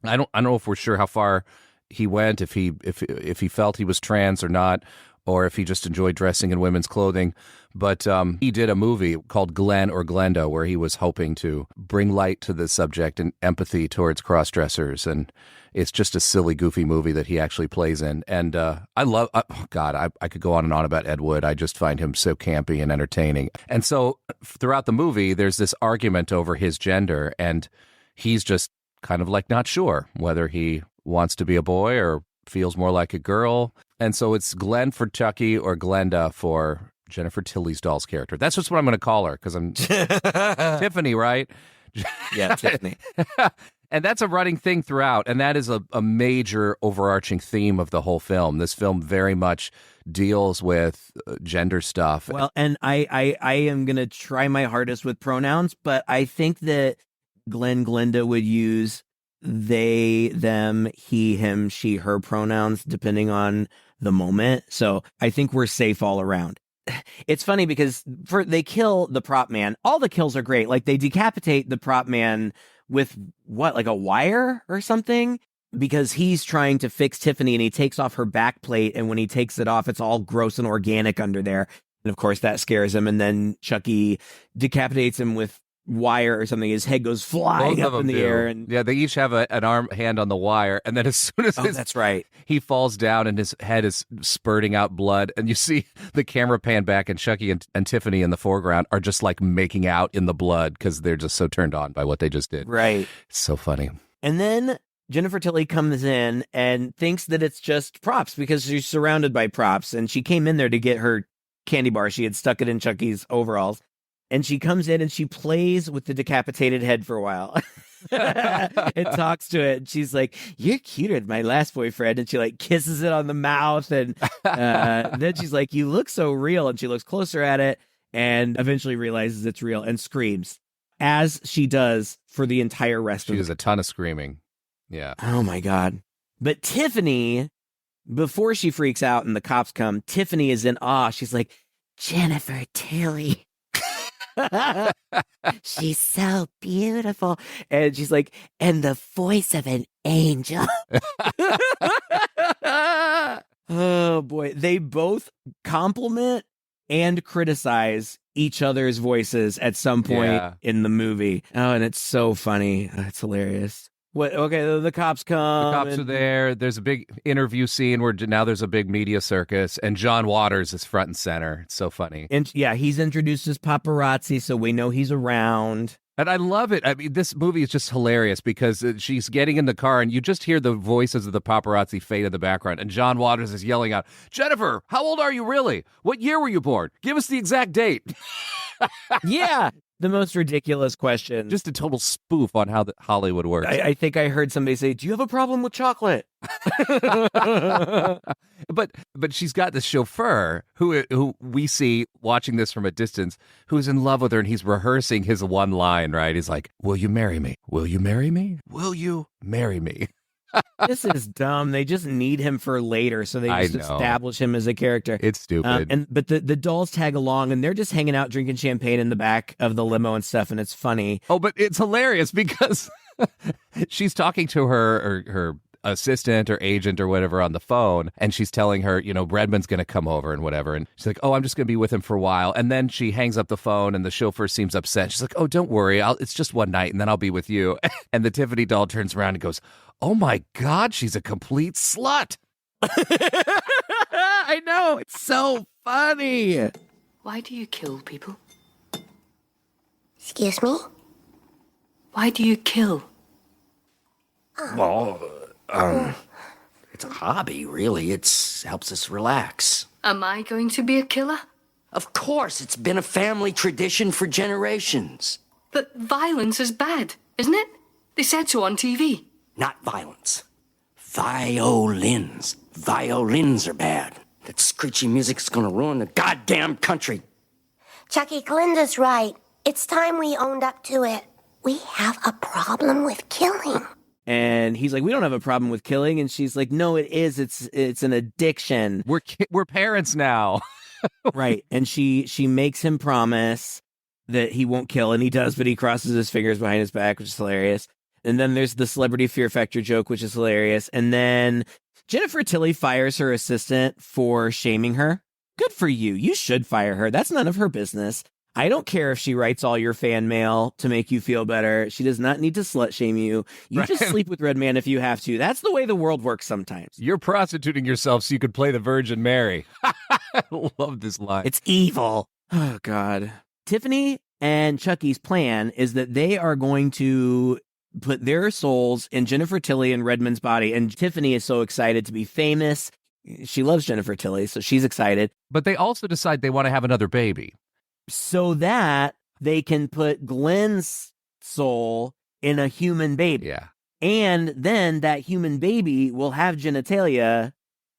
Speaker 1: I don't know if we're sure how far he went, if he felt he was trans or not, or if he just enjoyed dressing in women's clothing. But he did a movie called Glen or Glenda where he was hoping to bring light to the subject and empathy towards cross-dressers. And it's just a silly, goofy movie that he actually plays in. And I love, I could go on and on about Ed Wood. I just find him so campy and entertaining. And so throughout the movie, there's this argument over his gender, and he's just kind of like not sure whether he wants to be a boy or feels more like a girl. And so it's Glen for Chucky or Glenda for Jennifer Tilly's doll's character. That's just what I'm going to call her because I'm Tiffany, right?
Speaker 2: Yeah, Tiffany.
Speaker 1: And that's a running thing throughout. And that is a major overarching theme of the whole film. This film very much deals with gender stuff.
Speaker 2: Well, and I am going to try my hardest with pronouns, but I think that Glenda would use they, them, he, him, she, her pronouns, depending on the moment. So I think we're safe all around. It's funny because they kill the prop man. All the kills are great. Like they decapitate the prop man with what, like a wire or something? Because he's trying to fix Tiffany and he takes off her back plate. And when he takes it off, it's all gross and organic under there. And of course that scares him. And then Chucky decapitates him with wire or something. His head goes flying up in the air, and
Speaker 1: yeah, they each have an hand on the wire, and then as soon as
Speaker 2: that's right,
Speaker 1: he falls down and his head is spurting out blood, and you see the camera pan back, and Chucky and Tiffany in the foreground are just like making out in the blood because they're just so turned on by what they just did.
Speaker 2: Right.
Speaker 1: It's so funny.
Speaker 2: And then Jennifer Tilly comes in and thinks that it's just props because she's surrounded by props, and she came in there to get her candy bar. She had stuck it in Chucky's overalls. And she comes in and she plays with the decapitated head for a while and talks to it. And she's like, "You're cuter than my last boyfriend." And she like kisses it on the mouth. And then she's like, "You look so real." And she looks closer at it and eventually realizes it's real and screams, as she does for the entire rest of it.
Speaker 1: She does a ton of screaming. Yeah.
Speaker 2: Oh my God. But Tiffany, before she freaks out and the cops come, Tiffany is in awe. She's like, "Jennifer Tilly. She's so beautiful." And she's like, "And the voice of an angel." Oh boy. They both compliment and criticize each other's voices at some point in the movie. Oh, and it's so funny. It's hilarious. What? Okay, the cops come.
Speaker 1: The cops are there. There's a big interview scene where now there's a big media circus, and John Waters is front and center. It's so funny.
Speaker 2: And yeah, he's introduced as paparazzi, so we know he's around.
Speaker 1: And I love it. I mean, this movie is just hilarious because she's getting in the car, and you just hear the voices of the paparazzi fade in the background, and John Waters is yelling out, "Jennifer, how old are you really? What year were you born? Give us the exact date."
Speaker 2: Yeah. The most ridiculous question.
Speaker 1: Just a total spoof on how Hollywood works.
Speaker 2: I think I heard somebody say, "Do you have a problem with chocolate?"
Speaker 1: But she's got this chauffeur who we see watching this from a distance, who's in love with her, and he's rehearsing his one line, right? He's like, "Will you marry me? Will you marry me? Will you marry me?"
Speaker 2: This is dumb. They just need him for later, so they just establish him as a character.
Speaker 1: It's stupid.
Speaker 2: But the dolls tag along, and they're just hanging out drinking champagne in the back of the limo and stuff, and it's funny.
Speaker 1: Oh, but it's hilarious because she's talking to her assistant or agent or whatever on the phone, and she's telling her, Redmond's going to come over and whatever, and she's like, "Oh, I'm just going to be with him for a while," and then she hangs up the phone, and the chauffeur seems upset. She's like, "Oh, don't worry, it's just one night, and then I'll be with you." And the Tiffany doll turns around and goes, "Oh my God, she's a complete slut."
Speaker 2: I know, it's so funny.
Speaker 5: Why do you kill people?
Speaker 4: Excuse me?
Speaker 5: Why do you kill?
Speaker 6: Well, it's a hobby, really. It helps us relax.
Speaker 5: Am I going to be a killer?
Speaker 6: Of course, it's been a family tradition for generations.
Speaker 5: But violence is bad, isn't it? They said so on TV.
Speaker 6: Not violence. Violins. Violins are bad. That screechy music's gonna ruin the goddamn country.
Speaker 3: Chucky, Glenda's right. It's time we owned up to it. We have a problem with killing.
Speaker 2: And he's like, we don't have a problem with killing. And she's like, no, it is. It's an addiction.
Speaker 1: We're parents now.
Speaker 2: Right. And she makes him promise that he won't kill, and he does, but he crosses his fingers behind his back, which is hilarious. And then there's the celebrity fear factor joke, which is hilarious. And then Jennifer Tilly fires her assistant for shaming her. Good for you. You should fire her. That's none of her business. I don't care if she writes all your fan mail to make you feel better. She does not need to slut shame you. You just sleep with Redman if you have to. That's the way the world works sometimes.
Speaker 1: You're prostituting yourself so you could play the Virgin Mary. I love this line.
Speaker 2: It's evil. Oh, God. Tiffany and Chucky's plan is that they are going to put their souls in Jennifer Tilly and Redmond's body. And Tiffany is so excited to be famous. She loves Jennifer Tilly, so she's excited.
Speaker 1: But they also decide they want to have another baby.
Speaker 2: So that they can put Glen's soul in a human baby.
Speaker 1: Yeah.
Speaker 2: And then that human baby will have genitalia,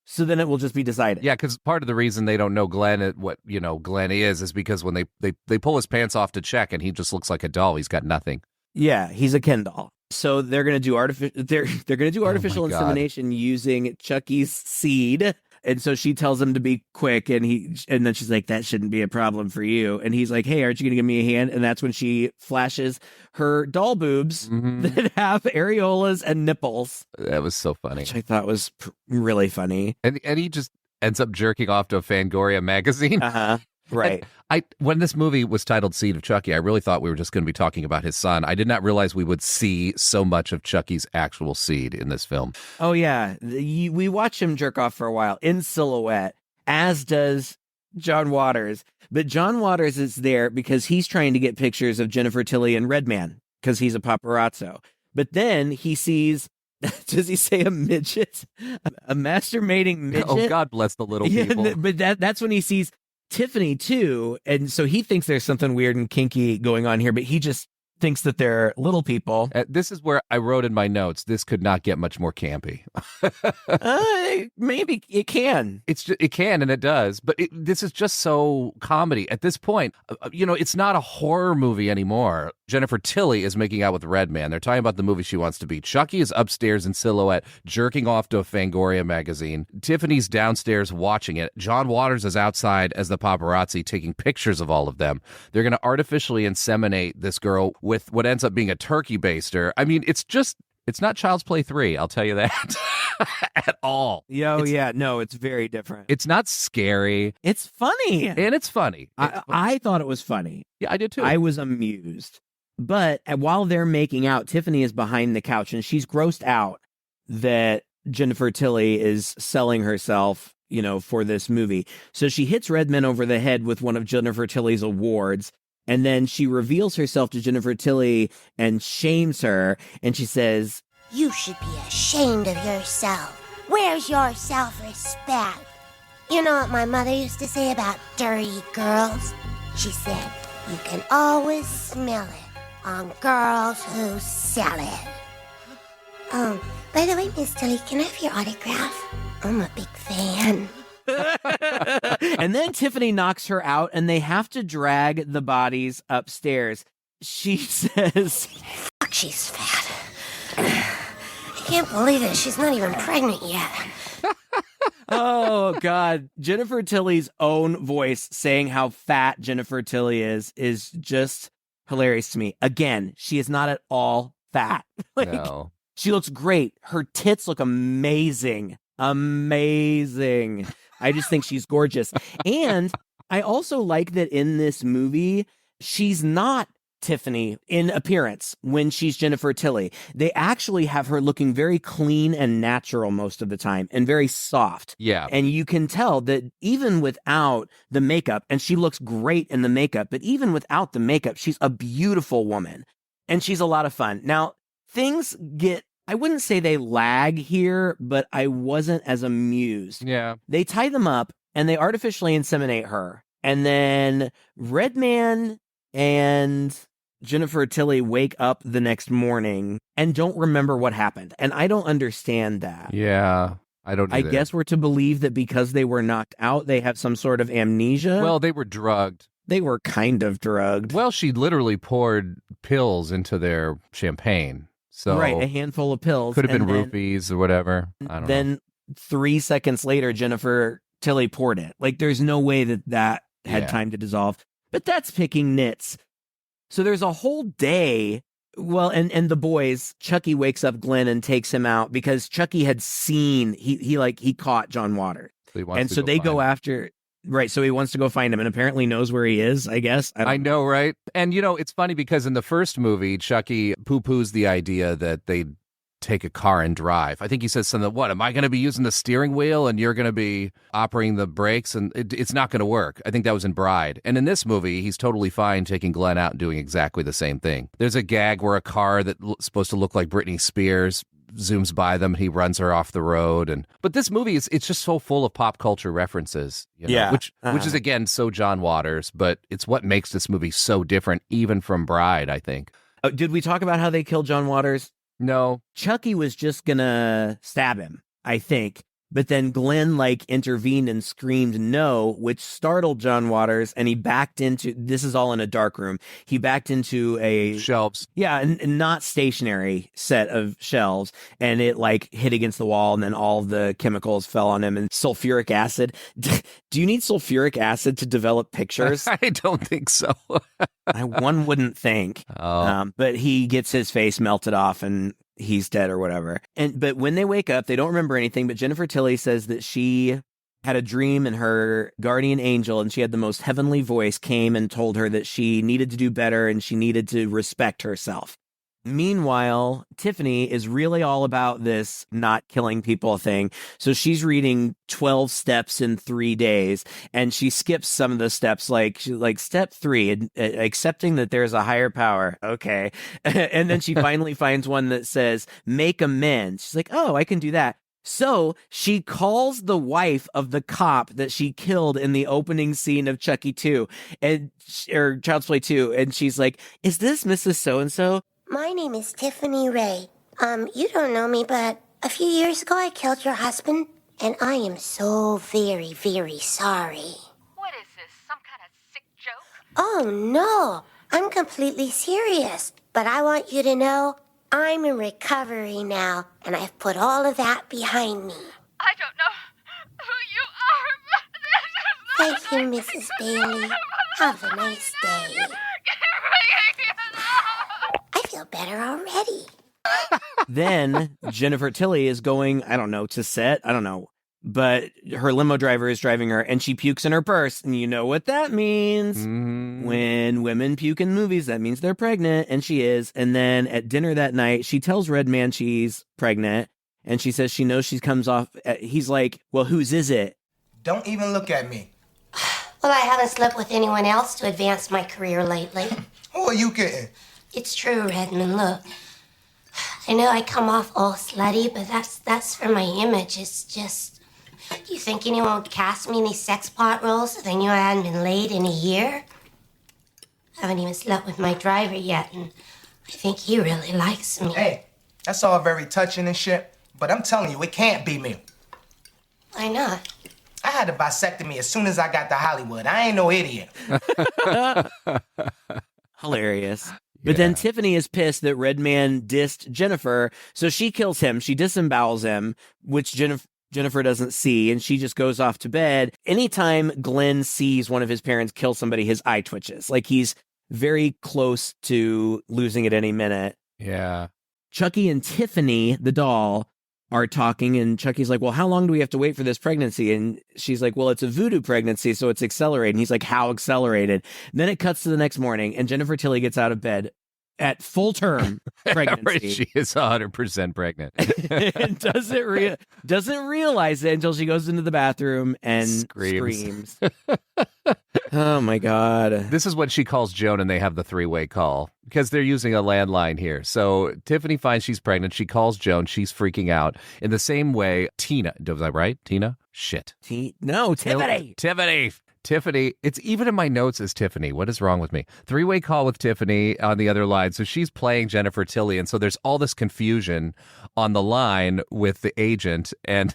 Speaker 2: so then it will just be decided.
Speaker 1: Yeah, because part of the reason they don't know Glen, what Glen is because when they pull his pants off to check and he just looks like a doll. He's got nothing.
Speaker 2: Yeah, he's a Ken doll. So they're gonna do artificial
Speaker 1: Oh my God.
Speaker 2: insemination using Chucky's seed. And so she tells him to be quick, and then she's like, that shouldn't be a problem for you. And he's like, hey, aren't you going to give me a hand? And that's when she flashes her doll boobs that have areolas and nipples.
Speaker 1: That was so funny.
Speaker 2: Which I thought was really funny.
Speaker 1: And he just ends up jerking off to a Fangoria magazine.
Speaker 2: Uh-huh. Right.
Speaker 1: When this movie was titled Seed of Chucky, I really thought we were just going to be talking about his son. I did not realize we would see so much of Chucky's actual seed in this film.
Speaker 2: Oh, yeah. We watch him jerk off for a while in silhouette, as does John Waters. But John Waters is there because he's trying to get pictures of Jennifer Tilly and Redman because he's a paparazzo. But then he sees, does he say a midget? A masturbating midget?
Speaker 1: Oh, God bless the little people.
Speaker 2: Yeah, but that's when he sees Tiffany too, and so he thinks there's something weird and kinky going on here, but he just thinks that they're little people.
Speaker 1: This is where I wrote in my notes, this could not get much more campy.
Speaker 2: Maybe it can.
Speaker 1: It can, and it does, but this is just so comedy. At this point, it's not a horror movie anymore. Jennifer Tilly is making out with Redman. They're talking about the movie she wants to be. Chucky is upstairs in silhouette, jerking off to a Fangoria magazine. Tiffany's downstairs watching it. John Waters is outside as the paparazzi taking pictures of all of them. They're going to artificially inseminate this girl with what ends up being a turkey baster. I mean, it's not Child's Play 3, I'll tell you that. At all.
Speaker 2: No, it's very different.
Speaker 1: It's not scary.
Speaker 2: It's funny.
Speaker 1: And it's funny.
Speaker 2: I thought it was funny.
Speaker 1: Yeah, I did too.
Speaker 2: I was amused. But while they're making out, Tiffany is behind the couch, and she's grossed out that Jennifer Tilly is selling herself, for this movie. So she hits Redman over the head with one of Jennifer Tilly's awards. And then she reveals herself to Jennifer Tilly and shames her. And she says,
Speaker 3: You should be ashamed of yourself. Where's your self-respect? You know what my mother used to say about dirty girls? She said, you can always smell it on girls who sell it. By the way, Miss Tilly, can I have your autograph? I'm a big fan.
Speaker 2: And then Tiffany knocks her out, and they have to drag the bodies upstairs. She says,
Speaker 3: Fuck, she's fat. I can't believe it. She's not even pregnant yet.
Speaker 2: oh, God. Jennifer Tilly's own voice saying how fat Jennifer Tilly is just hilarious to me. Again, she is not at all fat.
Speaker 1: No.
Speaker 2: She looks great. Her tits look amazing. Amazing. I just think she's gorgeous. And I also like that in this movie, she's not Tiffany in appearance when she's Jennifer Tilly. They actually have her looking very clean and natural most of the time and very soft.
Speaker 1: Yeah.
Speaker 2: And you can tell that even without the makeup, and she looks great in the makeup, but even without the makeup, she's a beautiful woman and she's a lot of fun. Now, things get, I wouldn't say they lag here, but I wasn't as amused.
Speaker 1: Yeah.
Speaker 2: They tie them up and they artificially inseminate her. And then Redman and Jennifer Tilly wake up the next morning and don't remember what happened. And I don't understand that.
Speaker 1: Yeah, I don't either.
Speaker 2: I guess we're to believe that because they were knocked out, they have some sort of amnesia.
Speaker 1: Well, they were drugged.
Speaker 2: They were kind of drugged.
Speaker 1: Well, she literally poured pills into their champagne. So
Speaker 2: right, a handful of pills.
Speaker 1: Could have been
Speaker 2: and then-
Speaker 1: rupees or whatever. I don't know.
Speaker 2: Then 3 seconds later, Jennifer Tilly poured it. Like, there's no way that had
Speaker 1: Yeah.
Speaker 2: time to dissolve. But that's picking nits. So there's a whole day. Well, and the boys, Chucky wakes up Glen and takes him out because Chucky had seen, he caught John Waters.
Speaker 1: So he wants
Speaker 2: And
Speaker 1: to
Speaker 2: so they
Speaker 1: find
Speaker 2: go
Speaker 1: him.
Speaker 2: after, right, so he wants to go find him and apparently knows where he is, I guess.
Speaker 1: I know, right? And, it's funny because in the first movie, Chucky poo-poos the idea that they'd take a car and drive. I think he says something, what, am I going to be using the steering wheel and you're going to be operating the brakes? And it's not going to work. I think that was in Bride. And in this movie, he's totally fine taking Glenn out and doing exactly the same thing. There's a gag where a car that's supposed to look like Britney Spears zooms by them and he runs her off the road. But this movie, it's just so full of pop culture references, which is, again, so John Waters, but it's what makes this movie so different, even from Bride, I think.
Speaker 2: Oh, did we talk about how they killed John Waters?
Speaker 1: No.
Speaker 2: Chucky was just gonna stab him, I think. But then Glenn intervened and screamed no, which startled John Waters, and he backed into, this is all in a dark room, he backed into a
Speaker 1: Shelves.
Speaker 2: Yeah, and not stationary set of shelves, and it hit against the wall, and then all the chemicals fell on him, and sulfuric acid. Do you need sulfuric acid to develop pictures?
Speaker 1: I don't think so.
Speaker 2: One wouldn't think.
Speaker 1: Oh.
Speaker 2: But he gets his face melted off and he's dead or whatever. But when they wake up, they don't remember anything. But Jennifer Tilly says that she had a dream and her guardian angel, and she had the most heavenly voice, came and told her that she needed to do better and she needed to respect herself. Meanwhile, Tiffany is really all about this not killing people thing. So she's reading 12 steps in 3 days, and she skips some of the steps, like step 3, accepting that there's a higher power. Okay. And then she finally finds one that says, make amends. She's like, oh, I can do that. So she calls the wife of the cop that she killed in the opening scene of Chucky 2 or Child's Play 2. And she's like, is this Mrs. So-and-so?
Speaker 3: My name is Tiffany Ray. You don't know me, but a few years ago I killed your husband, and I am so very, very sorry.
Speaker 7: What is this, some kind of sick joke?
Speaker 3: Oh, no. I'm completely serious. But I want you to know I'm in recovery now, and I've put all of that behind me.
Speaker 7: I don't know who you are, but
Speaker 3: Thank you, Mrs. Bailey. Have a nice day. I feel better already.
Speaker 2: Then Jennifer Tilly is going, I don't know, to set. I don't know. But her limo driver is driving her and she pukes in her purse. And you know what that means. When women puke in movies, that means they're pregnant. And she is. And then at dinner that night, she tells Redman she's pregnant. And she says she knows she comes off. He's like, well, whose is it?
Speaker 8: Don't even look at me.
Speaker 4: Well, I haven't slept with anyone else to advance my career lately.
Speaker 8: Who are you kidding?
Speaker 4: It's true, Redmond. Look, I know I come off all slutty, but that's for my image. It's just, you think anyone would cast me in these sex pot roles if they knew I hadn't been laid in a year? I haven't even slept with my driver yet, and I think he really likes me.
Speaker 8: Hey, that's all very touching and shit, but I'm telling you, it can't be me.
Speaker 4: Why not?
Speaker 8: I had a vasectomy as soon as I got to Hollywood. I ain't no idiot.
Speaker 2: Hilarious. But then Tiffany is pissed that Redman dissed Jennifer, so she kills him. She disembowels him, which Jennifer doesn't see, and she just goes off to bed. Anytime Glenn sees one of his parents kill somebody, his eye twitches. Like he's very close to losing at any minute.
Speaker 1: Yeah.
Speaker 2: Chucky and Tiffany, the doll, are talking, and Chucky's like, well, how long do we have to wait for this pregnancy? And she's like, well, it's a voodoo pregnancy, so it's accelerated. And he's like, how accelerated? And then it cuts to the next morning, and Jennifer Tilly gets out of bed at full term pregnancy.
Speaker 1: She is 100% pregnant.
Speaker 2: And doesn't realize it until she goes into the bathroom and screams. Oh my God.
Speaker 1: This is what she calls Joan, and they have the three-way call because they're using a landline here. So Tiffany finds she's pregnant. She calls Joan. She's freaking out. In the same way, Tina, was I right? Tina? Shit.
Speaker 2: No, Tiffany.
Speaker 1: Tiffany, it's even in my notes as Tiffany. What is wrong with me? Three-way call with Tiffany on the other line. So she's playing Jennifer Tilly. And so there's all this confusion on the line with the agent. And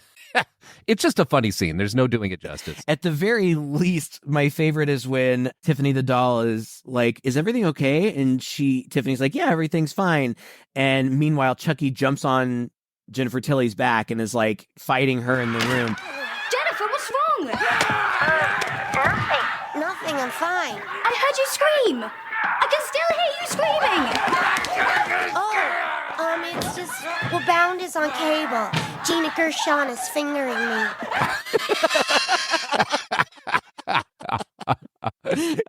Speaker 1: It's just a funny scene. There's no doing it justice.
Speaker 2: At the very least, my favorite is when Tiffany the doll is like, "Is everything okay?" And Tiffany's like, "Yeah, everything's fine." And meanwhile, Chucky jumps on Jennifer Tilly's back and is like fighting her in the room.
Speaker 7: Jennifer, what's wrong?
Speaker 3: Nothing, I'm fine.
Speaker 7: I heard you scream. I can still hear you screaming.
Speaker 3: It's just, well, Bound is on cable. Gina Gershon is fingering me.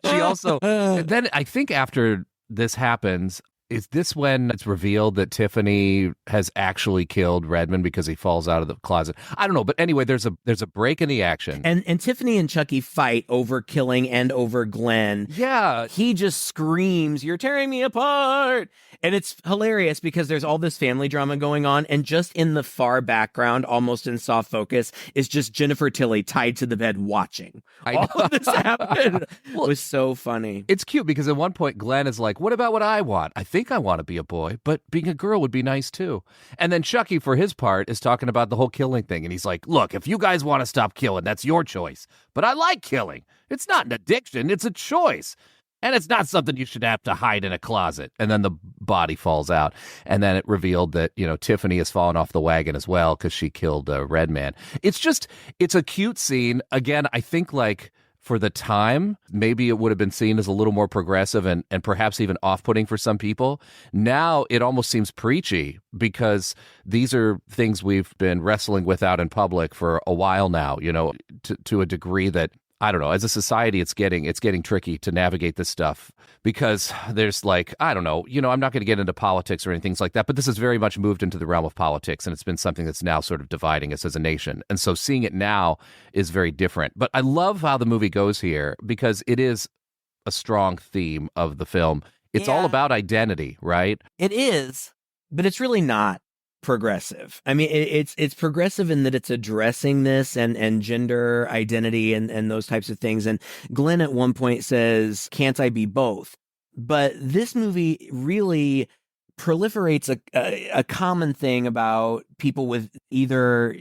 Speaker 1: She also, then I think after this happens, is this when it's revealed that Tiffany has actually killed Redmond because he falls out of the closet? I don't know, but anyway, there's a break in the action.
Speaker 2: And Tiffany and Chucky fight over killing and over Glen.
Speaker 1: Yeah.
Speaker 2: He just screams, "You're tearing me apart!" And it's hilarious because there's all this family drama going on, and just in the far background, almost in soft focus, is just Jennifer Tilly tied to the bed watching all of this happen. It was so funny.
Speaker 1: It's cute because at one point Glenn is like, "What about what I want? I think I want to be a boy, but being a girl would be nice too." And then Chucky, for his part, is talking about the whole killing thing. And he's like, "Look, if you guys want to stop killing, that's your choice. But I like killing. It's not an addiction. It's a choice. And it's not something you should have to hide in a closet." And then the body falls out. And then it revealed that, Tiffany has fallen off the wagon as well because she killed Redman. It's a cute scene. Again, I think like for the time, maybe it would have been seen as a little more progressive and perhaps even off-putting for some people. Now it almost seems preachy because these are things we've been wrestling with out in public for a while now, to a degree that, I don't know, as a society, it's getting tricky to navigate this stuff because there's like, I don't know, I'm not going to get into politics or anything like that, but this has very much moved into the realm of politics, and it's been something that's now sort of dividing us as a nation. And so seeing it now is very different. But I love how the movie goes here because it is a strong theme of the film. It's all about identity, right?
Speaker 2: It is, but it's really not progressive. I mean, it's progressive in that it's addressing this and gender identity and those types of things. And Glen at one point says, "Can't I be both?" But this movie really proliferates a common thing about people with either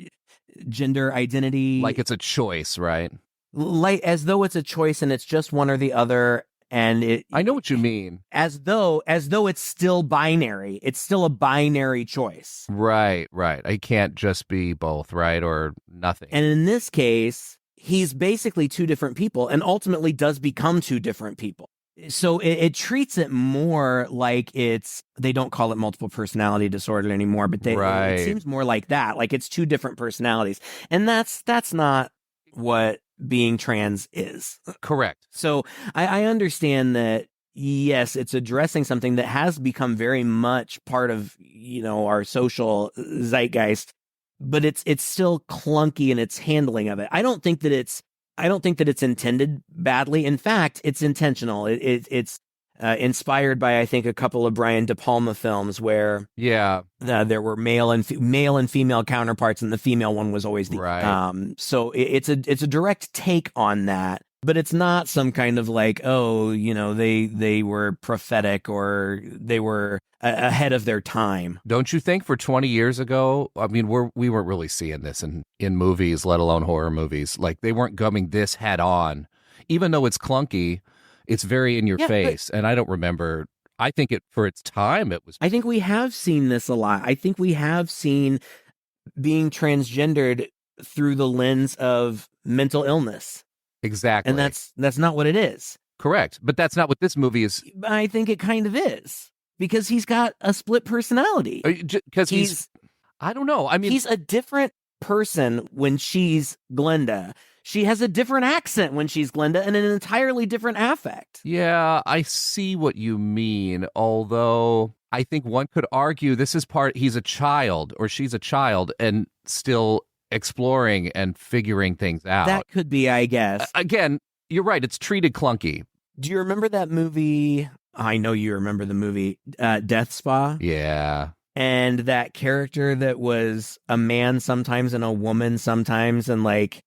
Speaker 2: gender identity,
Speaker 1: like it's a choice, right?
Speaker 2: Like as though it's a choice and it's just one or the other. And
Speaker 1: I know what you mean.
Speaker 2: As though it's still binary. It's still a binary choice.
Speaker 1: Right. I can't just be both, right? Or nothing.
Speaker 2: And in this case, he's basically two different people and ultimately does become two different people. So it treats it more like they don't call it multiple personality disorder anymore, but it seems more like that. Like it's two different personalities. And that's not what being trans is.
Speaker 1: Correct.
Speaker 2: So I understand that, yes, it's addressing something that has become very much part of, our social zeitgeist, but it's still clunky in its handling of it. I don't think that it's intended badly. In fact, it's intentional. It's inspired by, I think, a couple of Brian De Palma films where there were male and female counterparts, and the female one was always the
Speaker 1: right.
Speaker 2: So it's a direct take on that, but it's not some kind of like, they were prophetic or they were ahead of their time.
Speaker 1: Don't you think for 20 years ago, I mean, we weren't really seeing this in movies, let alone horror movies. Like they weren't coming this head on, even though it's clunky. It's very in your face, and I don't remember. I think for its time, it was. I
Speaker 2: think we have seen this a lot. I think we have seen being transgendered through the lens of mental illness.
Speaker 1: Exactly.
Speaker 2: And that's not what it is.
Speaker 1: Correct. But that's not what this movie is.
Speaker 2: I think it kind of is, because he's got a split personality.
Speaker 1: Because I don't know. I mean,
Speaker 2: he's a different person when she's Glenda. She has a different accent when she's Glenda and an entirely different affect.
Speaker 1: Yeah, I see what you mean. Although I think one could argue he's a child or she's a child and still exploring and figuring things out.
Speaker 2: That could be, I guess.
Speaker 1: Again, you're right. It's treated clunky.
Speaker 2: Do you remember that movie? I know you remember the movie Death Spa.
Speaker 1: Yeah.
Speaker 2: And that character that was a man sometimes and a woman sometimes, and like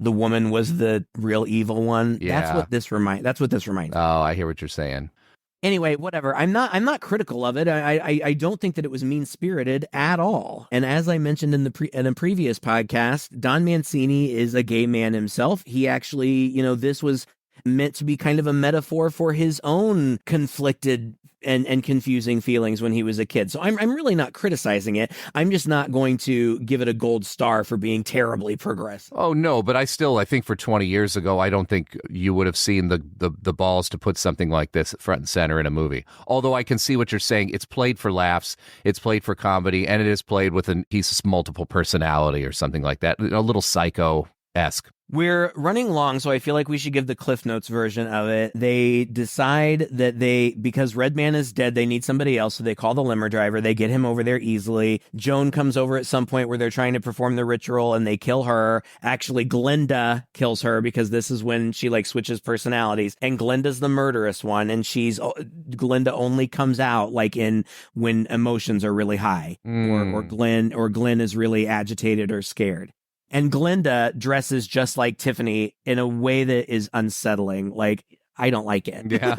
Speaker 2: the woman was the real evil one.
Speaker 1: Yeah.
Speaker 2: That's what this reminds me.
Speaker 1: Oh, I hear what you're saying.
Speaker 2: Anyway, whatever. I'm not critical of it. I don't think that it was mean-spirited at all. And as I mentioned in a previous podcast, Don Mancini is a gay man himself. He actually, this was meant to be kind of a metaphor for his own conflicted and confusing feelings when he was a kid. So I'm really not criticizing it. I'm just not going to give it a gold star for being terribly progressive.
Speaker 1: Oh, no, but I think for 20 years ago, I don't think you would have seen the balls to put something like this front and center in a movie. Although I can see what you're saying. It's played for laughs, it's played for comedy, and it is played with a piece of multiple personality or something like that. A little Psycho-esque.
Speaker 2: We're running long, so I feel like we should give the Cliff Notes version of it. They decide that because Redman is dead, they need somebody else, so they call the limo driver. They get him over there easily. Joan comes over at some point where they're trying to perform the ritual, and they kill her. Actually, Glenda kills her because this is when she switches personalities, and Glenda's the murderous one, and Glenda only comes out when emotions are really high, or Glen is really agitated or scared. And Glenda dresses just like Tiffany in a way that is unsettling. I don't like it.
Speaker 1: Yeah.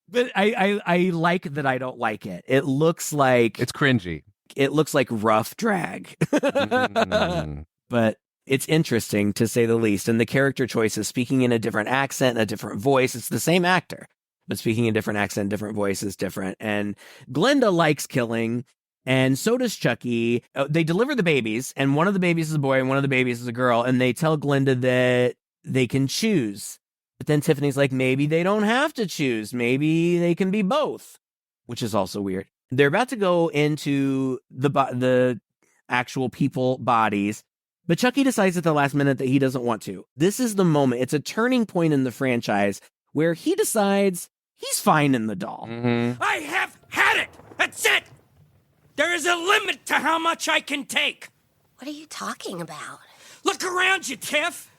Speaker 2: But I like that I don't like it. It looks like...
Speaker 1: It's cringy.
Speaker 2: It looks like rough drag. But it's interesting, to say the least. And the character choices, speaking in a different accent, a different voice. It's the same actor, but speaking in a different accent, different voice is different. And Glenda likes killing... And so does Chucky. They deliver the babies, and one of the babies is a boy and one of the babies is a girl, and they tell Glenda that they can choose. But then Tiffany's like, maybe they don't have to choose. Maybe they can be both, which is also weird. They're about to go into the actual people bodies, but Chucky decides at the last minute that he doesn't want to. This is the moment. It's a turning point in the franchise where he decides he's fine in the doll.
Speaker 1: Mm-hmm.
Speaker 6: I have had it! That's it! There is a limit to how much I can take.
Speaker 3: What are you talking about?
Speaker 6: Look around you, Tiff.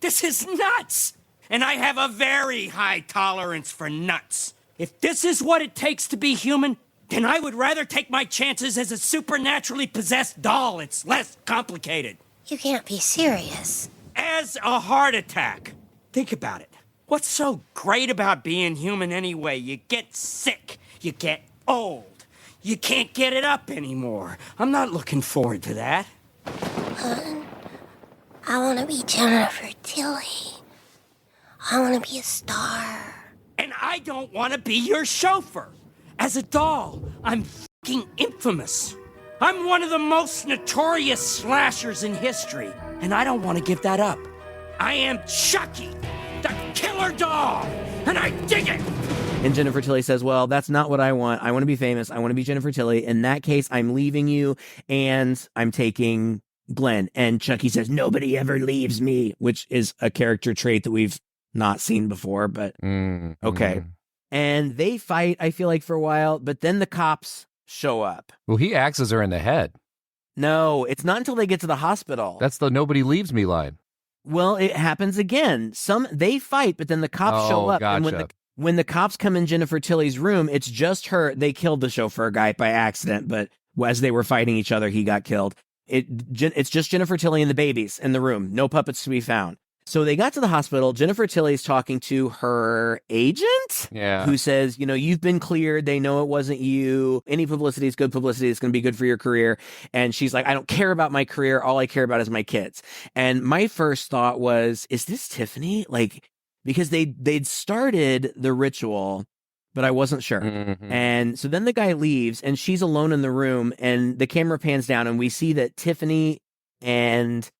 Speaker 6: This is nuts. And I have a very high tolerance for nuts. If this is what it takes to be human, then I would rather take my chances as a supernaturally possessed doll. It's less complicated.
Speaker 3: You can't be serious.
Speaker 6: As a heart attack. Think about it. What's so great about being human anyway? You get sick. You get old. You can't get it up anymore. I'm not looking forward to that.
Speaker 3: Hun, I want to be Jennifer Tilly. I want to be a star.
Speaker 6: And I don't want to be your chauffeur. As a doll, I'm fucking infamous. I'm one of the most notorious slashers in history, and I don't want to give that up. I am Chucky, the killer doll, and I dig it.
Speaker 2: And Jennifer Tilly says, well, that's not what I want. I want to be famous. I want to be Jennifer Tilly. In that case, I'm leaving you and I'm taking Glen. And Chucky says, nobody ever leaves me, which is a character trait that we've not seen before, but okay. And they fight, I feel like, for a while, but then the cops show up.
Speaker 1: Well, he axes her in the head.
Speaker 2: No, it's not until they get to the hospital.
Speaker 1: That's the nobody leaves me line.
Speaker 2: Well, it happens again. They fight, but then the cops show up.
Speaker 1: Gotcha.
Speaker 2: And when the cops come in Jennifer Tilly's room, it's just her. They killed the chauffeur guy by accident, but as they were fighting each other, he got killed. It's just Jennifer Tilly and the babies in the room. No puppets to be found. So they got to the hospital. Jennifer Tilly's talking to her agent, who says, you've been cleared. They know it wasn't you. Any publicity is good publicity. It's going to be good for your career. And she's like, I don't care about my career. All I care about is my kids. And my first thought was, is this Tiffany? Because they'd started the ritual, but I wasn't sure. Mm-hmm. And so then the guy leaves and she's alone in the room and the camera pans down and we see that Tiffany and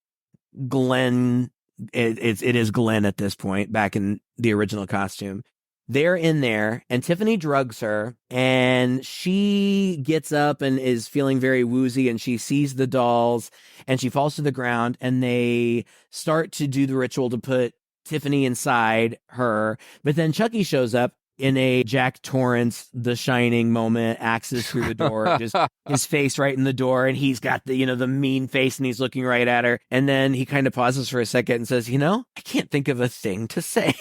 Speaker 2: Glen, it is Glen at this point, back in the original costume. They're in there and Tiffany drugs her and she gets up and is feeling very woozy and she sees the dolls and she falls to the ground and they start to do the ritual to put Tiffany inside her, but then Chucky shows up in a Jack Torrance The Shining moment, axes through the door, just his face right in the door, and he's got the mean face and he's looking right at her, and then he kind of pauses for a second and says, I can't think of a thing to say.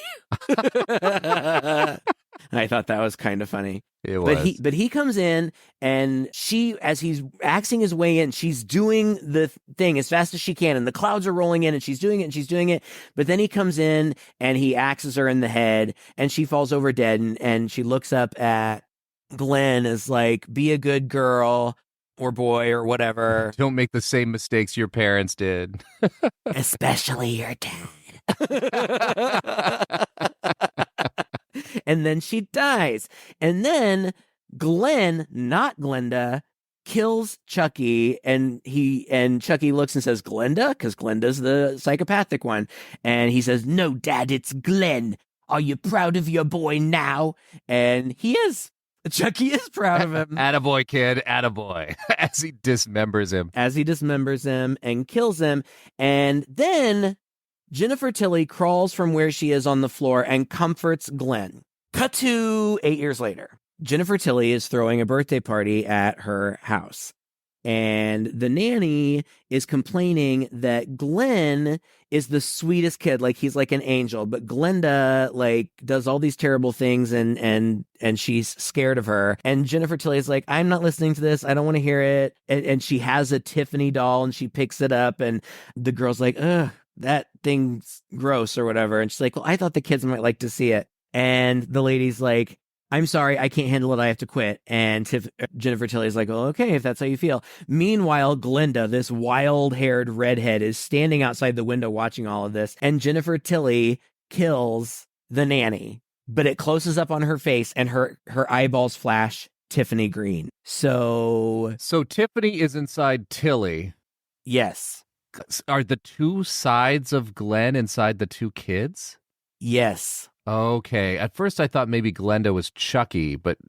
Speaker 2: I thought that was kind of funny.
Speaker 1: It was.
Speaker 2: But he comes in, and she, as he's axing his way in, she's doing the thing as fast as she can, and the clouds are rolling in, and she's doing it, and she's doing it. But then he comes in, and he axes her in the head, and she falls over dead, and she looks up at Glen as like, be a good girl or boy or whatever.
Speaker 1: Don't make the same mistakes your parents did.
Speaker 2: Especially your dad. And then she dies. And then Glen, not Glenda, kills Chucky, and Chucky looks and says, Glenda? Because Glenda's the psychopathic one. And he says, no, Dad, it's Glen. Are you proud of your boy now? And he is. Chucky is proud of him.
Speaker 1: Attaboy, kid. Attaboy. As he dismembers him.
Speaker 2: And kills him. And then Jennifer Tilly crawls from where she is on the floor and comforts Glen. Cut to 8 years later. Jennifer Tilly is throwing a birthday party at her house. And the nanny is complaining that Glen is the sweetest kid. Like, he's like an angel. But Glenda, like, does all these terrible things, and she's scared of her. And Jennifer Tilly is like, I'm not listening to this. I don't want to hear it. And she has a Tiffany doll, and she picks it up. And the girl's like, ugh, that thing's gross or whatever. And she's like, well, I thought the kids might like to see it. And the lady's like, I'm sorry, I can't handle it. I have to quit. And Jennifer Tilly's like, oh, okay, if that's how you feel. Meanwhile, Glenda, this wild-haired redhead, is standing outside the window watching all of this. And Jennifer Tilly kills the nanny. But it closes up on her face, and her eyeballs flash Tiffany green. So
Speaker 1: Tiffany is inside Tilly.
Speaker 2: Yes.
Speaker 1: Are the two sides of Glen inside the two kids?
Speaker 2: Yes.
Speaker 1: Okay. At first I thought maybe Glenda was Chucky, but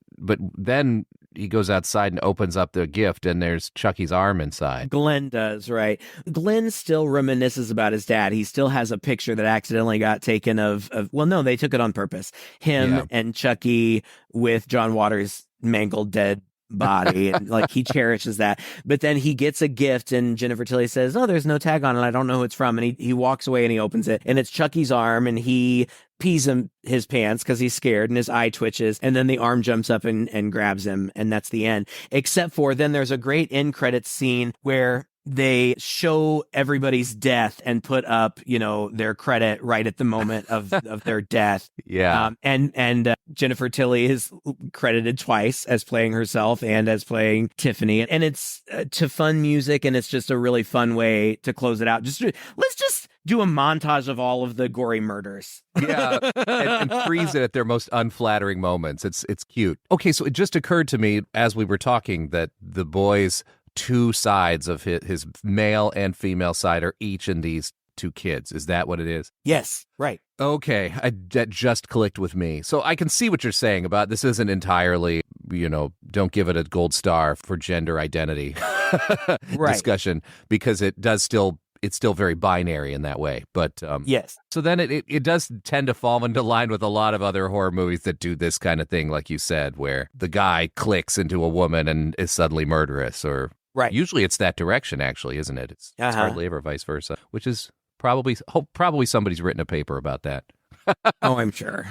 Speaker 1: then he goes outside and opens up the gift, and there's Chucky's arm inside.
Speaker 2: Glen does, right. Glen still reminisces about his dad. He still has a picture that accidentally got taken of well, no, they took it on purpose. Him and Chucky with John Waters' mangled dead body, and like, he cherishes that. But then he gets a gift, and Jennifer Tilly says, oh, there's no tag on it, I don't know who it's from. And he walks away, and he opens it, and it's Chucky's arm, and he pees his pants because he's scared, and his eye twitches, and then the arm jumps up and grabs him, and that's the end. Except for then there's a great end credits scene where they show everybody's death and put up, their credit right at the moment of their death.
Speaker 1: Yeah.
Speaker 2: And Jennifer Tilly is credited twice as playing herself and as playing Tiffany. And it's to fun music, and it's just a really fun way to close it out. Let's just do a montage of all of the gory murders.
Speaker 1: Yeah, and freeze it at their most unflattering moments. It's cute. Okay, so it just occurred to me as we were talking that the boys' two sides of his male and female side are each in these two kids. Is that what it is?
Speaker 2: Yes, right.
Speaker 1: Okay, that just clicked with me. So I can see what you're saying about this isn't entirely, don't give it a gold star for gender identity discussion, because it's still very binary in that way. But
Speaker 2: yes.
Speaker 1: So then it does tend to fall into line with a lot of other horror movies that do this kind of thing, like you said, where the guy clicks into a woman and is suddenly murderous, or
Speaker 2: right.
Speaker 1: Usually it's that direction, actually, isn't it? It's hardly ever vice versa, which is probably somebody's written a paper about that.
Speaker 2: Oh, I'm sure.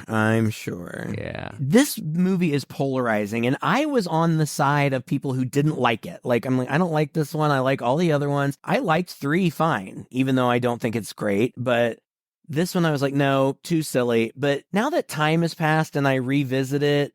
Speaker 1: Yeah.
Speaker 2: This movie is polarizing, and I was on the side of people who didn't like it. Like, I'm like, I don't like this one. I like all the other ones. I liked 3 fine, even though I don't think it's great. But this one I was like, no, too silly. But now that time has passed and I revisit it,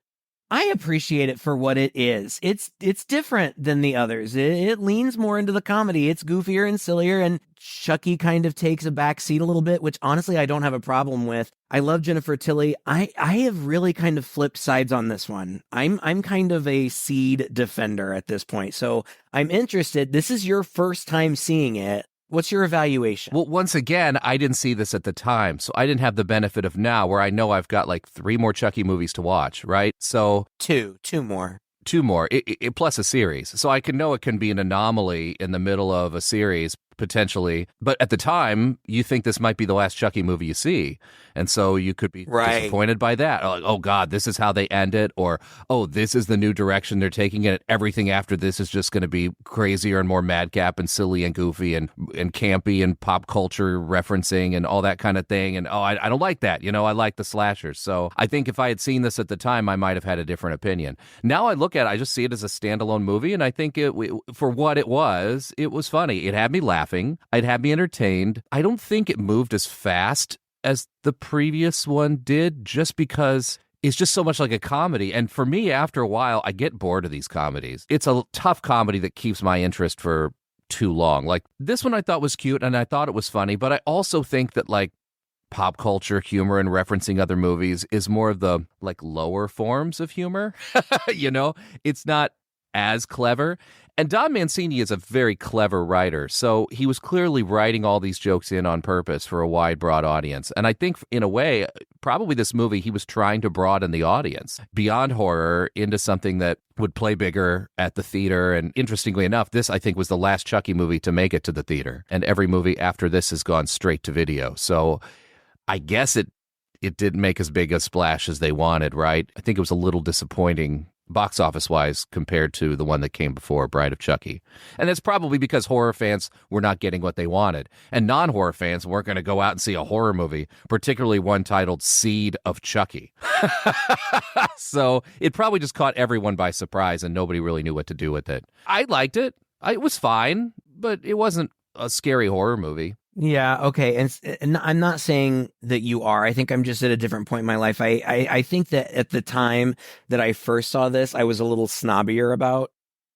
Speaker 2: I appreciate it for what it is. It's different than the others. It leans more into the comedy. It's goofier and sillier, and Chucky kind of takes a back seat a little bit, which honestly I don't have a problem with. I love Jennifer Tilly. I have really kind of flipped sides on this one. I'm kind of a Seed defender at this point, so I'm interested. This is your first time seeing it. What's your evaluation?
Speaker 1: Well, once again, I didn't see this at the time, so I didn't have the benefit of now, where I know I've got like 3 more Chucky movies to watch, right? So
Speaker 2: two more.
Speaker 1: 2 more, plus a series. So I can know it can be an anomaly in the middle of a series, potentially. But at the time, you think this might be the last Chucky movie you see. And so you could be disappointed by that. Like, oh, God, this is how they end it. Or, oh, this is the new direction they're taking it. Everything after this is just going to be crazier and more madcap and silly and goofy and campy and pop culture referencing and all that kind of thing. And, oh, I don't like that. I like the slashers. So I think if I had seen this at the time, I might have had a different opinion. Now I look at it, I just see it as a standalone movie. And I think for what it was funny. It had me laughing. It had me entertained. I don't think it moved as fast as the previous one did, just because it's just so much like a comedy. And for me, after a while, I get bored of these comedies. It's a tough comedy that keeps my interest for too long. Like this one I thought was cute and I thought it was funny, but I also think that like pop culture humor and referencing other movies is more of the like lower forms of humor. It's not as clever. And Don Mancini is a very clever writer, so he was clearly writing all these jokes in on purpose for a wide, broad audience. And I think, in a way, probably this movie, he was trying to broaden the audience beyond horror into something that would play bigger at the theater. And interestingly enough, this, I think, was the last Chucky movie to make it to the theater. And every movie after this has gone straight to video. So I guess it didn't make as big a splash as they wanted, right? I think it was a little disappointing box office wise compared to the one that came before, Bride of Chucky. And that's probably because horror fans were not getting what they wanted. And non-horror fans weren't going to go out and see a horror movie, particularly one titled Seed of Chucky. So it probably just caught everyone by surprise and nobody really knew what to do with it. I liked it. It was fine, but it wasn't a scary horror movie.
Speaker 2: Yeah, okay. And I'm not saying that you are. I think I'm just at a different point in my life. I think that at the time that I first saw this, I was a little snobbier about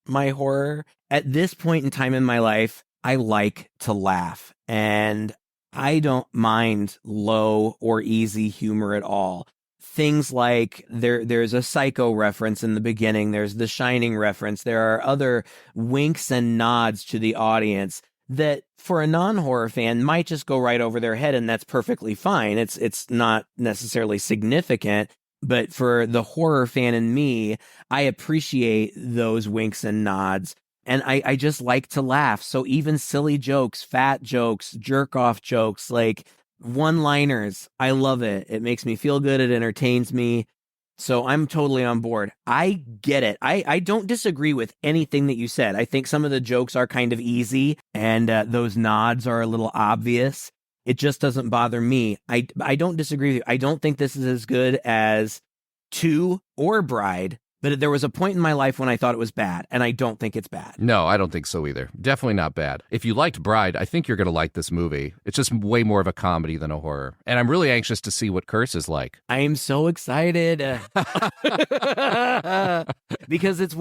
Speaker 2: my horror. At this point in time in my life, I like to laugh. And I don't mind low or easy humor at all. Things like there's a Psycho reference in the beginning. There's the Shining reference. There are other winks and nods to the audience that for a non-horror fan might just go right over their head, and that's perfectly fine. It's not necessarily significant, but for the horror fan in me, I appreciate those winks and nods, and I just like to laugh. So even silly jokes, fat jokes, jerk-off jokes, like one-liners, I love it. It makes me feel good. It entertains me. So I'm totally on board. I get it. I don't disagree with anything that you said. I think some of the jokes are kind of easy and those nods are a little obvious. It just doesn't bother me. I don't disagree with you. I don't think this is as good as 2 or Bride, but there was a point in my life when I thought it was bad, and I don't think it's bad.
Speaker 1: No, I don't think so either. Definitely not bad. If you liked Bride, I think you're going to like this movie. It's just way more of a comedy than a horror. And I'm really anxious to see what Curse is like.
Speaker 2: I am so excited. Because it's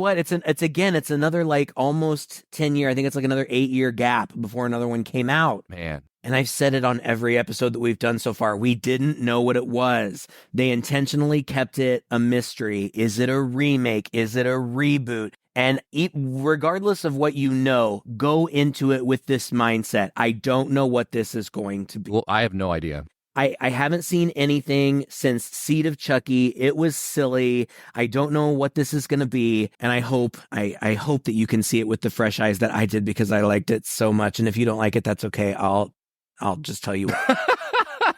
Speaker 2: another like almost 10 year. I think it's like another 8-year gap before another one came out.
Speaker 1: Man.
Speaker 2: And I've said it on every episode that we've done so far. We didn't know what it was. They intentionally kept it a mystery. Is it a remake? Is it a reboot? And regardless of what you know, go into it with this mindset. I don't know what this is going to be.
Speaker 1: Well, I have no idea.
Speaker 2: I haven't seen anything since Seed of Chucky. It was silly. I don't know what this is going to be. And I hope that you can see it with the fresh eyes that I did, because I liked it so much. And if you don't like it, that's okay. I'll just tell you.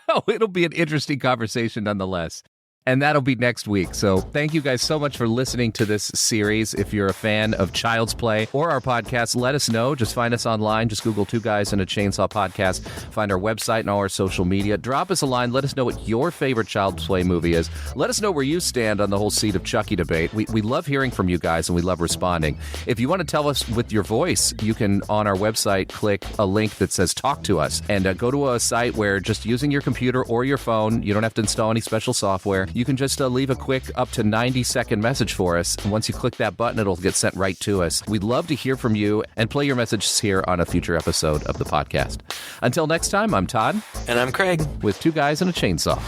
Speaker 1: Oh, it'll be an interesting conversation nonetheless. And that'll be next week. So thank you guys so much for listening to this series. If you're a fan of Child's Play or our podcast, let us know. Just find us online. Just Google Two Guys and a Chainsaw Podcast. Find our website and all our social media. Drop us a line. Let us know what your favorite Child's Play movie is. Let us know where you stand on the whole Seed of Chucky debate. We love hearing from you guys, and we love responding. If you want to tell us with your voice, you can, on our website, click a link that says Talk to Us, and go to a site where just using your computer or your phone, you don't have to install any special software. You can just leave a quick up to 90-second message for us. And once you click that button, it'll get sent right to us. We'd love to hear from you and play your messages here on a future episode of the podcast. Until next time, I'm Todd.
Speaker 2: And I'm Craig.
Speaker 1: With Two Guys and a Chainsaw.